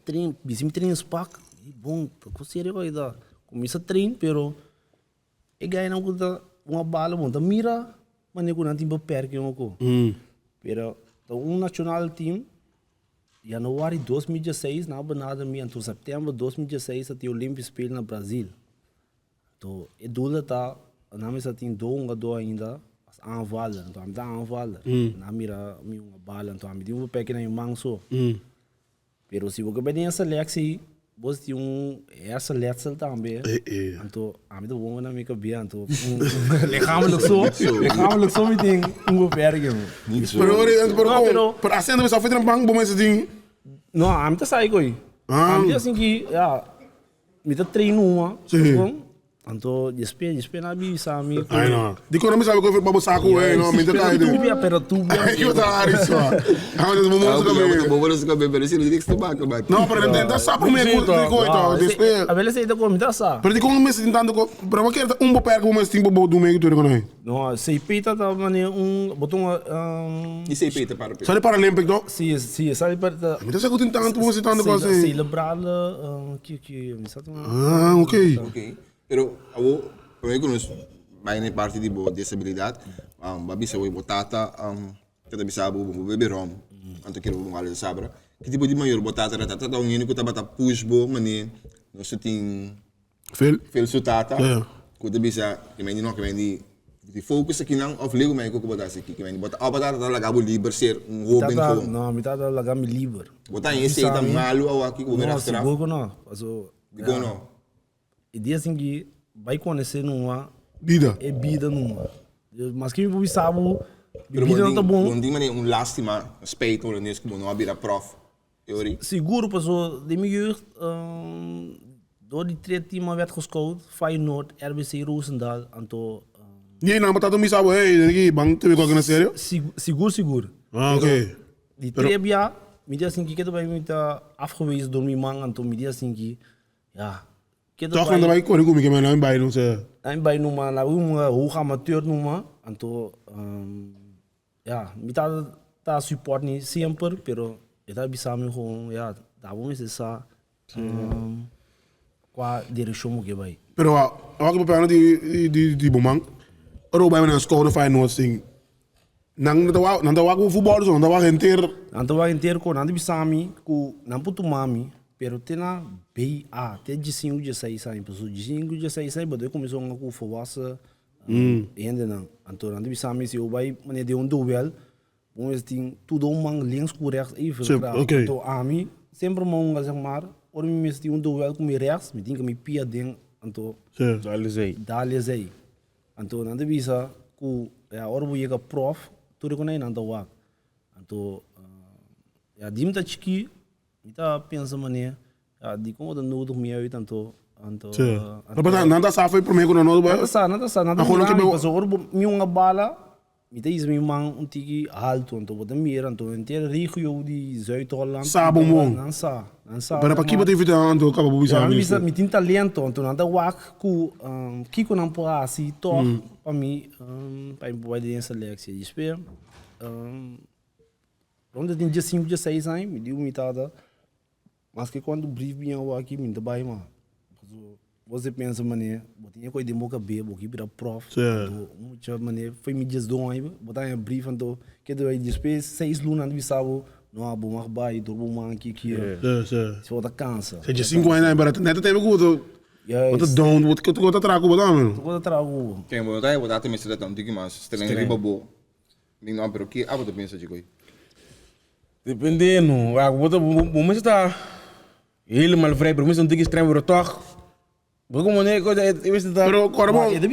Trein, bisim trein spak. Bom, com sério aí dá. Começa trein, pero e ganha não conta uma bala, monta mira, mas nem com não tem papel que eu não. Pero nacional team Januari 2016, na banada minha, então setembro 2016 até Olympics spelen no Brasil. Então, e doel tá, na minha tem do ainda, as aanvallen, então dá aanvallen. Na mira uma bala, então me deu pequena em manso. Pero se você bem essa seleção, você tem essa seleção também. Então, a mim do bom na minha cabeça, então lichamelijk zo me tem beperking. Pero acende você foi trampando bom esse ding. Não, a mim tá sai coi. A mim assim que, me tá treino uma. Então, despe na bisa amigo. Ai não. De quando me sabe que eu fui para saco, não, me tá caindo. Pero tu bia. Eu tá ali só. Agora vamos Pero se não diz que tu vai acabar. Não, pero entenda só pro meu coito, despe. A velha sei da como tá sa. Pero de como me tentando, para você um papel como esse tempo do meio tudo com aí. Não, sei pita tá mané botão E sei peita para. Só de Paralímpico do? Sim, sabe para. Me tá só tentando você tentando coisa aí. Celebrar que me sabe. Ok. Pero para mim que nós vai na parte de boa disabilidade, babi se foi botata kita bisa beber rom, anto kira bung alih sabra. Kita pode maior botar tata um ini kita bata push bo mani, nós tem fel sutata, kita bisa kemeni não kemeni de focus aqui não of ligo mais que botar aqui kemeni botar botar laga bo liber ser robin com. Não, me tá laga me liber. Botar esse aí tá malo ou aqui o não, seguro não, also. Digo não. E dia assim que vai conhecer numa vida. É vida numa. Mas que me sabe, vida não tá bom. Não tem maneira lástima, respeito ou nisso como não abrir prof. Seguro passou de melhor door die 3 teams werd gescout, Feyenoord, RBC Roosendaal, anto. Nee, nou, maar dat is zo, hey, bang te weten wat sério? Seguro. Ah, oké. Die 3 jaar, media assim que bij mij afgewezen door mijn man, anto media assim que, ja. Toch dan bij kon ik ook met mijn bij doen ze. En bij noemen, nou hoog amateur noemen, anto, ja, media ta support niet sempre, pero eta bisa me gewoon, ja, daar wonen ze sa. Qua direção mo que vai. Pero ako pa di bumang. Oro ba na score fine notes thing. Nang natawa ko football so natawa inteiro ko nandi bisami ko namputu mami pero tena BA te de 5 de 6 anos pessoa de 5 de 6 anos bado começou a com força ainda não então nandi bisami se eu vai mané de duel vamos tem tudo mang links com rechts even então ami sempre mong zeg maar or mi mes tem duel com rechts me tem que me pia ding então dale sei então nandi bisa ku ya or bu yega prof tudo que nem nada wak então ya dimta chiki mita pensa mané ya di como no do meu tanto mas nada sabe para mim quando não nada passou or mi uma bala mita is mi mang tiki alto então botar mira então inteiro regio de Zuid-Holland sabe bom não sa para aqui botar vida então acaba bu bisa mi tem talento então nada wak ku kiko não pode assim toch para mim para ir de seleção espero onde tem 5 de 6 anos me deu mitada mas que quando brief vinha aqui me dá mano você pensa mané botinha coisa de moca b boqui vira prof muita mané foi me diz do aí botar em brief então que do aí depois 6 lunas de bisavo não há bom arbai do bom aqui se volta cansa se de 5 anos para neta tem muito Wat down, wat trago botar mano. Wat trago. Quem botar também se dá tanto que mais, estranho riba bo. Não, pero que abo tu pensa de coi. Dependendo, agora vamos estar ele mal frei, pero mesmo tem que estranho o toque. Porque como é coisa, eu estou. Pero corbo. É de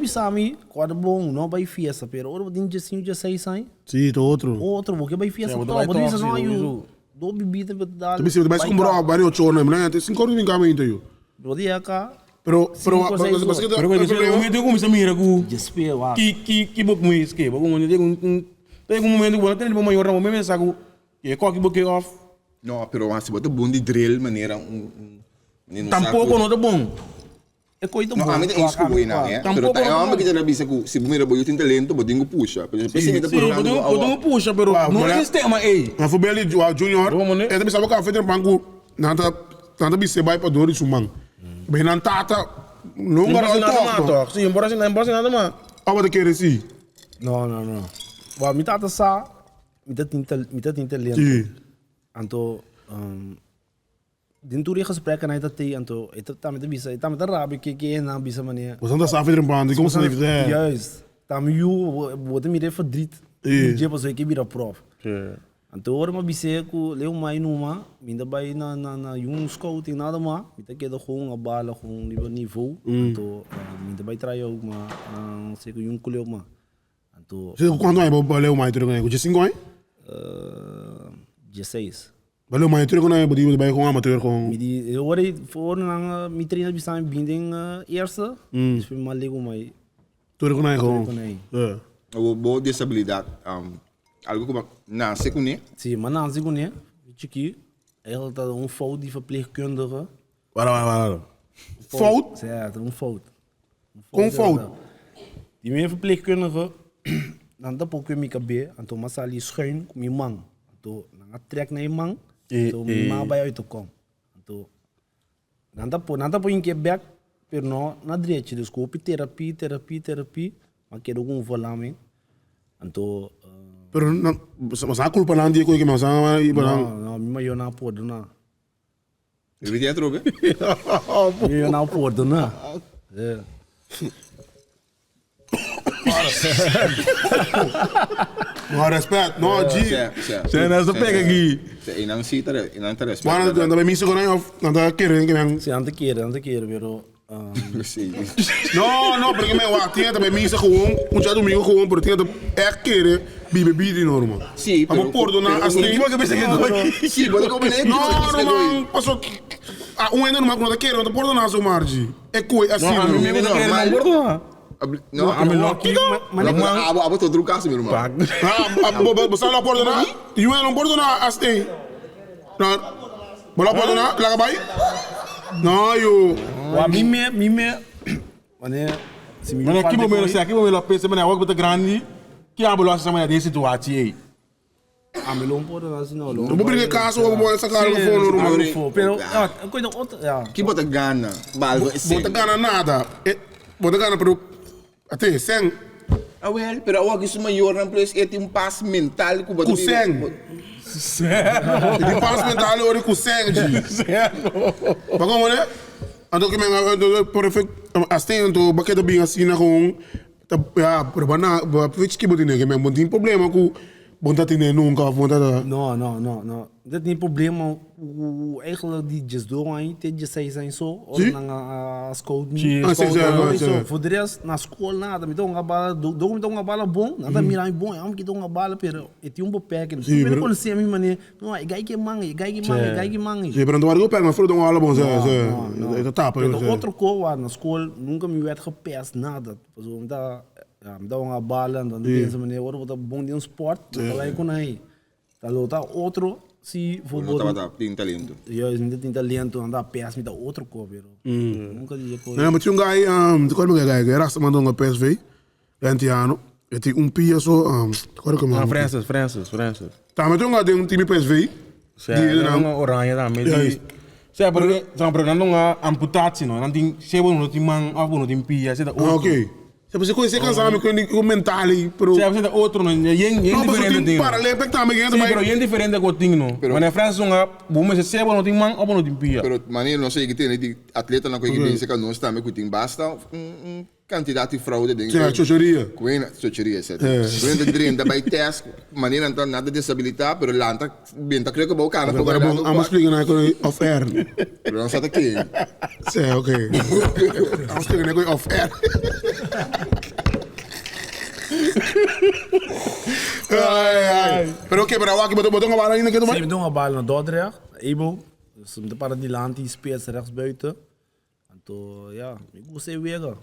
bisami, corbo não vai fiesta, pero ora tem de 5 de 6 anos. Sim, outro. Outro, porque vai fiesta, todo isso não eu. Do bebida para dar. Tu precisa mais comprar vários choros, né? Tem 5 horas de caminho aí. Podia cá. Pero eu tenho como se mira com que book me escape, como tem um momento que tem uma maior não me saco e coque book off. Não, pero se bota bom de drill maneira tampouco não tá bom. É coisa boa. Não, a mim é isso que vou não é. Pero é uma que já bisa que se primeiro boy tem talento, botinho puxa. Sim, botinho puxa, pero não é sistema aí. Mas foi bem junior. É também sabe que a feita banco nada bisa vai para dor e sumang. Bem não tata não garanto. Sim, embora nada mais. Apa tu quer sim? Não. Wah, me tata sa, me tem talento. Anto dentro de gesprekken na ita anto ita tamit bisa ita tamit rabi que na bisa mania. Você não sabe fazer band, como se deve é. Juist. Tam you bote me de verdriet. Je pas que vira prof. Anto ora ma bisa ku leu mai numa, minda bai na yung scouting nada ma, mita queda com a bala com nível. Anto minda bai traio ma sei que yung kuleu ma. Anto você quanto é para leu mai tu ganha? De 5 anos? 16. Valeu mais tudo quando eu podia ir com amateur com. Eu orei for na me treina bisa binding eerste. Depois mal ligo mai. Tudo quando eu com. O boa disabilidade algo como nasce com né? Sim, mas nasce com né? Chiqui, ele tá fout de verpleegkundige. Para. Fout? Certo, fout. Com fout. Die meer verpleegkundige dan dat ook weer me kabé, en toen mas ali schuin com mijn man. Toen na trek na man. Então, minha vai aí tocou. Então, nada por Quebec, pero não na direita, desculpe terapia, mas quero algum volume. Então, Pero mas a culpa não dia que mas Não, eu não posso, não. Eu vi atrobe. Eu não posso, não. não respeito, não de. Você não pega aqui. E não se interessa. Mas não me isso não tá querendo que não. Sim, não quero, pero Não, porque meu tinha também missa com um dia domingo com porque tinha é querer bebida normal. Sim, mas por donar assim. Que pensa que é Sim, pode comer. Não, passou ainda não tá querendo, não por donar seu margem. É coi assim. Não, a mim não quer não bordo. Não, a mim não aqui. Mas abo todo caso, meu irmão. Você não por donar? E eu não por donar assim. Não. Bola por donar, lá vai. Não, eu. a mim Mas aqui momento pensa, mas agora que grande, que a bola se dessa situação aí. A mim não pode assim não. Não vou brincar caso, eu vou sacar o fone. Pero coisa outra, Que bota gana, bota gana nada. Bota gana pero até sem. Well, pero agora isso maior não plus é um passo mental que bota. Com sem. Tem passo mental ora com sem. Certo. Bagamo né? Ando que me perfeito assim to baqueta bem assim na com para bana pitch que botinha que me tem problema com bonta tem nunca bonta. Não. Dat niet problema. Eigenlijk die just doen aí tem 16 anos só. Ou na school niet. Voor de rest na school nada. Me dá uma bala, me dá uma bala bom. Nada mirar bom. Eu me dá uma bala, pero eu tenho beperking. Eu não conhecia a minha maneira. Não, gai que mangue. Je bent waar ik op maar voor de alle bons dat tapen. De outra coisa na school nunca me werd gepest nada. Zo da me dá uma bala, dan dessa maneira, ora botar bom de sport, lá com aí. Tá lutar outro se for tem talento. Eu ainda tenho talento, andar pés, me dá outro cover. Nunca dizia coisa. Não, mas tinha guy, quando me guy, era mandou uma PSV, antiano, e tinha pia só, qual é o Francis. Tá, mas tinha um time PSV. Uma oranha também. Saya porque sama programa nggak amputasi no, nanti saya baru nanti mang, aku nanti pia, saya tak. Okay. Você conhece cansado com mental pero saya bisa outro no, yang diferente ting. Para lepek também que também. Pero yang diferente com ting no. Mas na França nggak, bumi saya baru nanti mang, aku nanti pia. Pero maneira não sei que tem de atleta na coisa que pensa que nós também que tem basta quantidade de fraude dentro. Sim, chocheria. Coena, chocheria, certo. Coena de drenda by test, maneira não nada desabilitar, pero lá tá bem tá creio que boca na agora vamos explicar na coisa off air. Pero não sabe aqui. Sim, okay. Vamos explicar na coisa off air. Pero que para aqui botou uma bala ainda que tu vai? Sim, botou uma bala na Dordrecht, Ebo, se me para de lante speeds rechts buiten. Então, ja, ik moest even wegen.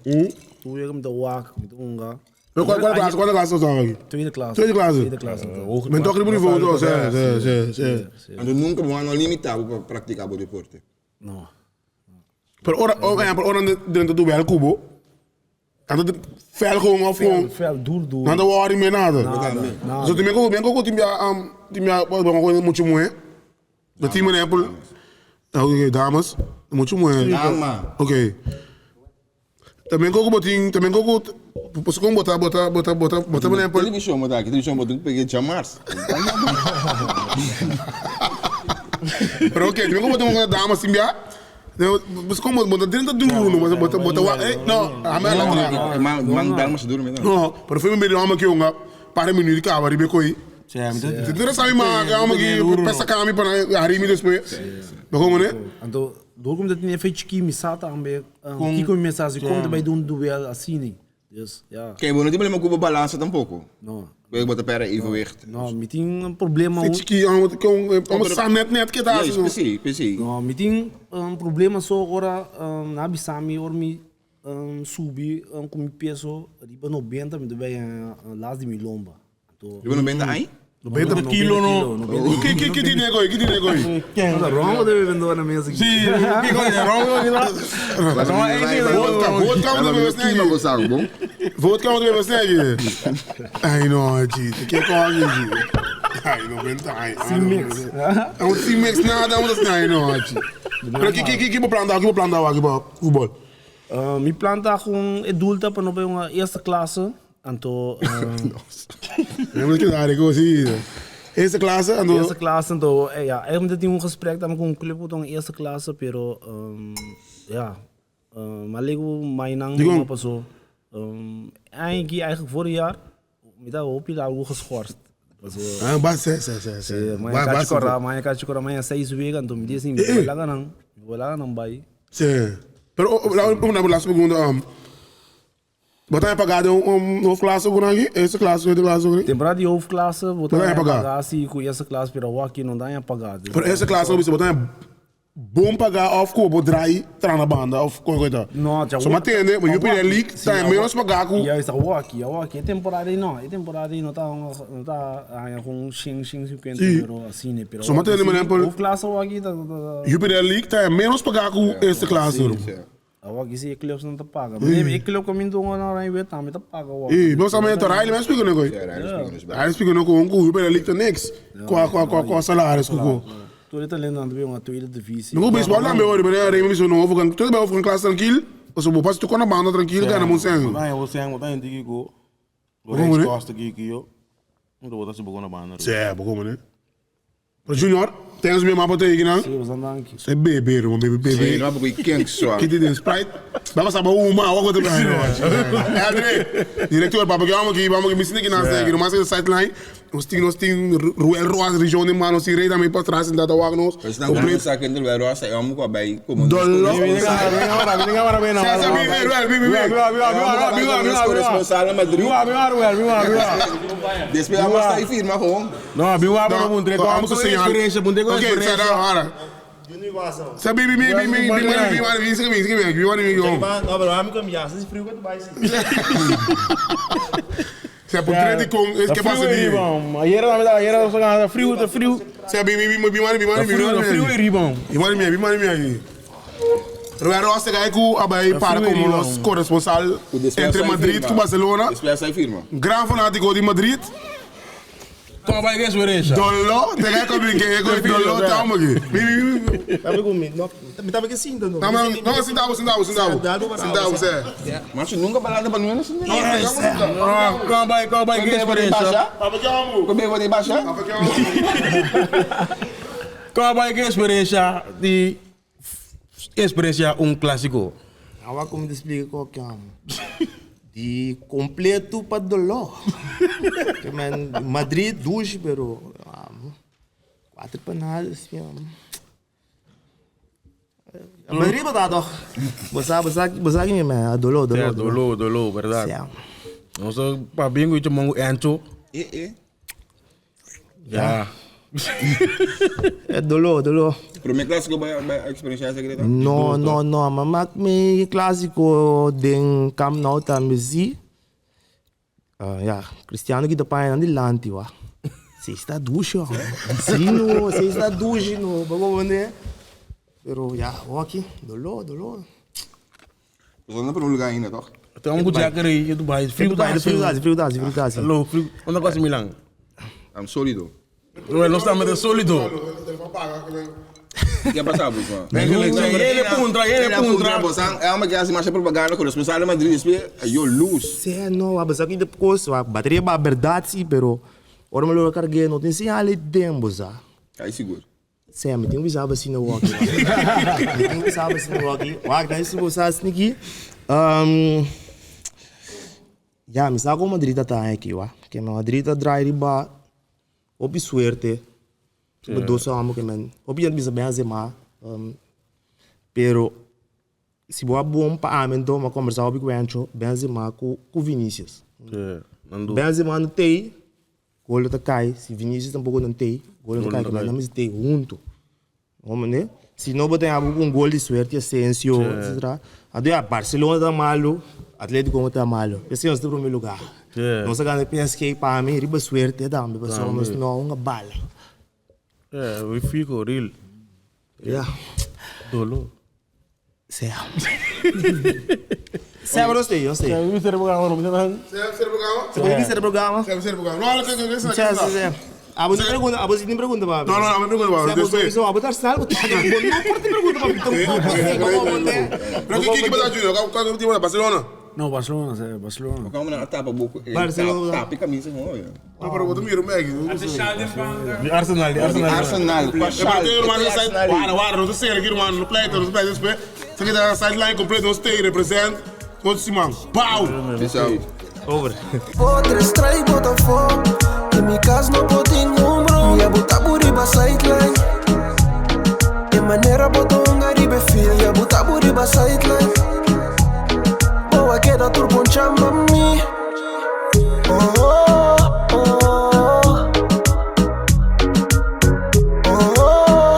Toen wegen met de wak, met de onga. Qual classe você estava aqui? Tweede klasse. Tweede klasse? Tweede klasse. Men toch niet niveau, toch? Sim. Então nunca vão limitado para praticar o deporte. Não. Pero ora dentro do bel cubo. Ando fel gewoon of gewoon. Fel, duur. Nada worry meer nada. Zo time ko timia muito moe. Do time na Apple. Okay, damas. Muito moe. Dama. Okay. Também ko botin, também ko posso com botar na Apple. Televisão botar aqui, televisão botar peguei chamars. Pero okay, também ko botar uma dama simbia. Mas como botar dentro do rumo, mas botar não, a minha mandar mas duro mesmo. não, pero foi me uma que uma para minuto de cava ribe coi. Tu sabe mais que peça cami para a Remy depois. Mas como né? Então, doorkom dat niet feitje kimi sata ambe. Kiko mensagem como vai doen duel assim. Dus ja. Quem bom não tem problema com a balança tampouco. Não. Vai botar para evenwicht. Não, me tem problema. Feitje com staan net que tá. Precies. Não, me tem problema só agora na bisami or me subi com mi peso riba 90 me vai las de mi lomba. Riba 90 aí? 90 kilo no. Que tiene coi? Não, Romo deve vender na mesa aqui. Sim, que coisa, Romo. Vodka não deve ser não gostava, bom? Vodka não deve ser. Ai não, gente, que coisa, gente. Ai, 90 ai. Sim mix. É um sim mix nada, não sei não, gente. Pero que vou plantar aqui para futebol. Me planta com adulta para não ver uma esta classe. Então, Lembra que dar assim. Essa classe, então. essa classe, então, eu tenho gesprek com um clube então essa classe, pero maar lego mijn naam niet op zo. Eigenlijk vorig jaar, met dat op je algo geschorst. Maar ik had maar 6 weken, toen me disse niet, we lagen bij. Sim. Pero uma laatste pergunta. Wat heb je pagado hoofdklasse voor aqui? Essa classe, outra classe aqui? Temporada de hoofdklasse, você vai pagar se com essa classe, pero aqui não dá pagado. Por essa classe, você vai bom pagar of como drai tra na banda of coisa. Não, já. Só matende, mas eu pedi leak, tá menos pagar com. E aí está aqui, temporada não tá com 50 euro assim, né? Só matende, mas não. Hoofdklasse aqui tá. Eu pedi leak, tá menos pagar com essa classe. Aqui se clubes não tá paga. Mas club comindo na hora em tá, me tá paga. Mas também tá aí, mas explica não coisa. Aí explica não com eu pedi leak tá next. Com salário com. Todo está lendo bem uma tweede divisão. Não beisebol lá meu, mas Remy me não vou tudo bem, vou classe tranquilo. Ou se vou passar tu com a banda tranquilo, ganha muito sangue. Botar em tiki go. Vou costa aqui eu. Não vou botar se botar na banda. Sim, bom, né? Para Junior, tens mesmo mapa aí, não? Sim, os andantes. Você bebe, irmão, bebe. Sim, não porque quem que só. Que te tem Sprite? Vai passar para uma, água também. É, André, diretor, papo que vamos que me ensina que nós aqui, no mais que Sidelined, nós temos Ruan, região de Mano, se Reina também para trás, ainda tá o Agnos. Mas não vamos sair aqui no Ruan, sai vamos com a bem como. Dolo. Responsável Madrid. Depois vamos sair firma com. Não, viu a para um treco, vamos com experiência, bom tempo experiência. Sabe, se por três com esse que passa de ayer era frio. Sabe, frio e ribão. Bimani aqui. Roberto Ortega é que abai para como os corresponsáveis entre Madrid e Barcelona. Desplaça aí firma. Gran fanático de Madrid. Como vai que é experiência? Dolo, te quer que brinque com Dolo, tá uma aqui. Sabe comigo? Não, estava aqui sim, não. Não, sentava. Você. Mas nunca balada para nós. Como vai que é experiência? Como vai baixar? Como vai que é experiência clássico? Agora como te explica qual que é? De completo para dolor. Que Madrid, 2, pero 4 panadas. Madrid batado. Você aqui mesmo, Dolor, verdade. Nós para bingo e chamamos Encho. Já. É dolor. Pero me clássico vai a experiência secreta? Não, mas me clássico de camp nou também. Cristiano que tá paiando de lante, wa. Se está ducho, sim, se está ducho, no, bago né? Pero aqui, dolor. Você não para um lugar ainda, toch? Tem um jacker aí do bairro. Frio. Alô, frio. Onde é que Milan? I'm sólido. Não está mais sólido. O que é passado, pô? Ele contra. É uma que assim mais propaganda com o responsável de Madrid, eu luz. Sim, não, mas aqui depois a bateria é verdade, sim, pero ora melhor carregar não tem sinal de tempo, já. Aí seguro. Sim, me tem visava assim no walkie. Daí se você assim aqui, me sabe como Madrid tá aqui, wa? Que Madrid tá drive Opi suerte. Dois anos que men. Opi já bisa Benzema. Pero se boa bom para amento, uma conversa opi com Encho, Benzema com Vinícius. Benzema não tem, gol tá cai. Se Vinícius tampouco não tem, gol não cai. Mas não me tem junto. Vamos né? Se não botar algo com gol de suerte, Asensio, etc. Até Barcelona tá malo, Atlético tá malo. Esse é o primeiro lugar. Nós agora PSG para mim, riba suerte da, mas nós não uma bala. We fico real. Dolo. Sim, eu sei. Você era programa, não me Você programa? A você nem pergunta, Babi. Não, me pergunta, Babi. Você vai botar salvo, não pode perguntar, Babi. Pero que vai dar Junior? Qual time da Barcelona? Não, Barcelona, é Barcelona. Como na tapa boco. Barcelona. Tapa e camisa com olho. Não, para botar miro, Meg. De Arsenal, de Arsenal. Arsenal. Não sei aqui, mano, no pleito, no pleito, você quer dar a sideline completa, não sei, representa. Todo esse man. Pau! Pessoal. Over. Outra estranha bota fogo. Em minha casa não pode ter número. Minha bota por riba sideline. De maneira bota garibe filha. Minha bota por riba sideline. Boa queda turbo chama-me. Oh.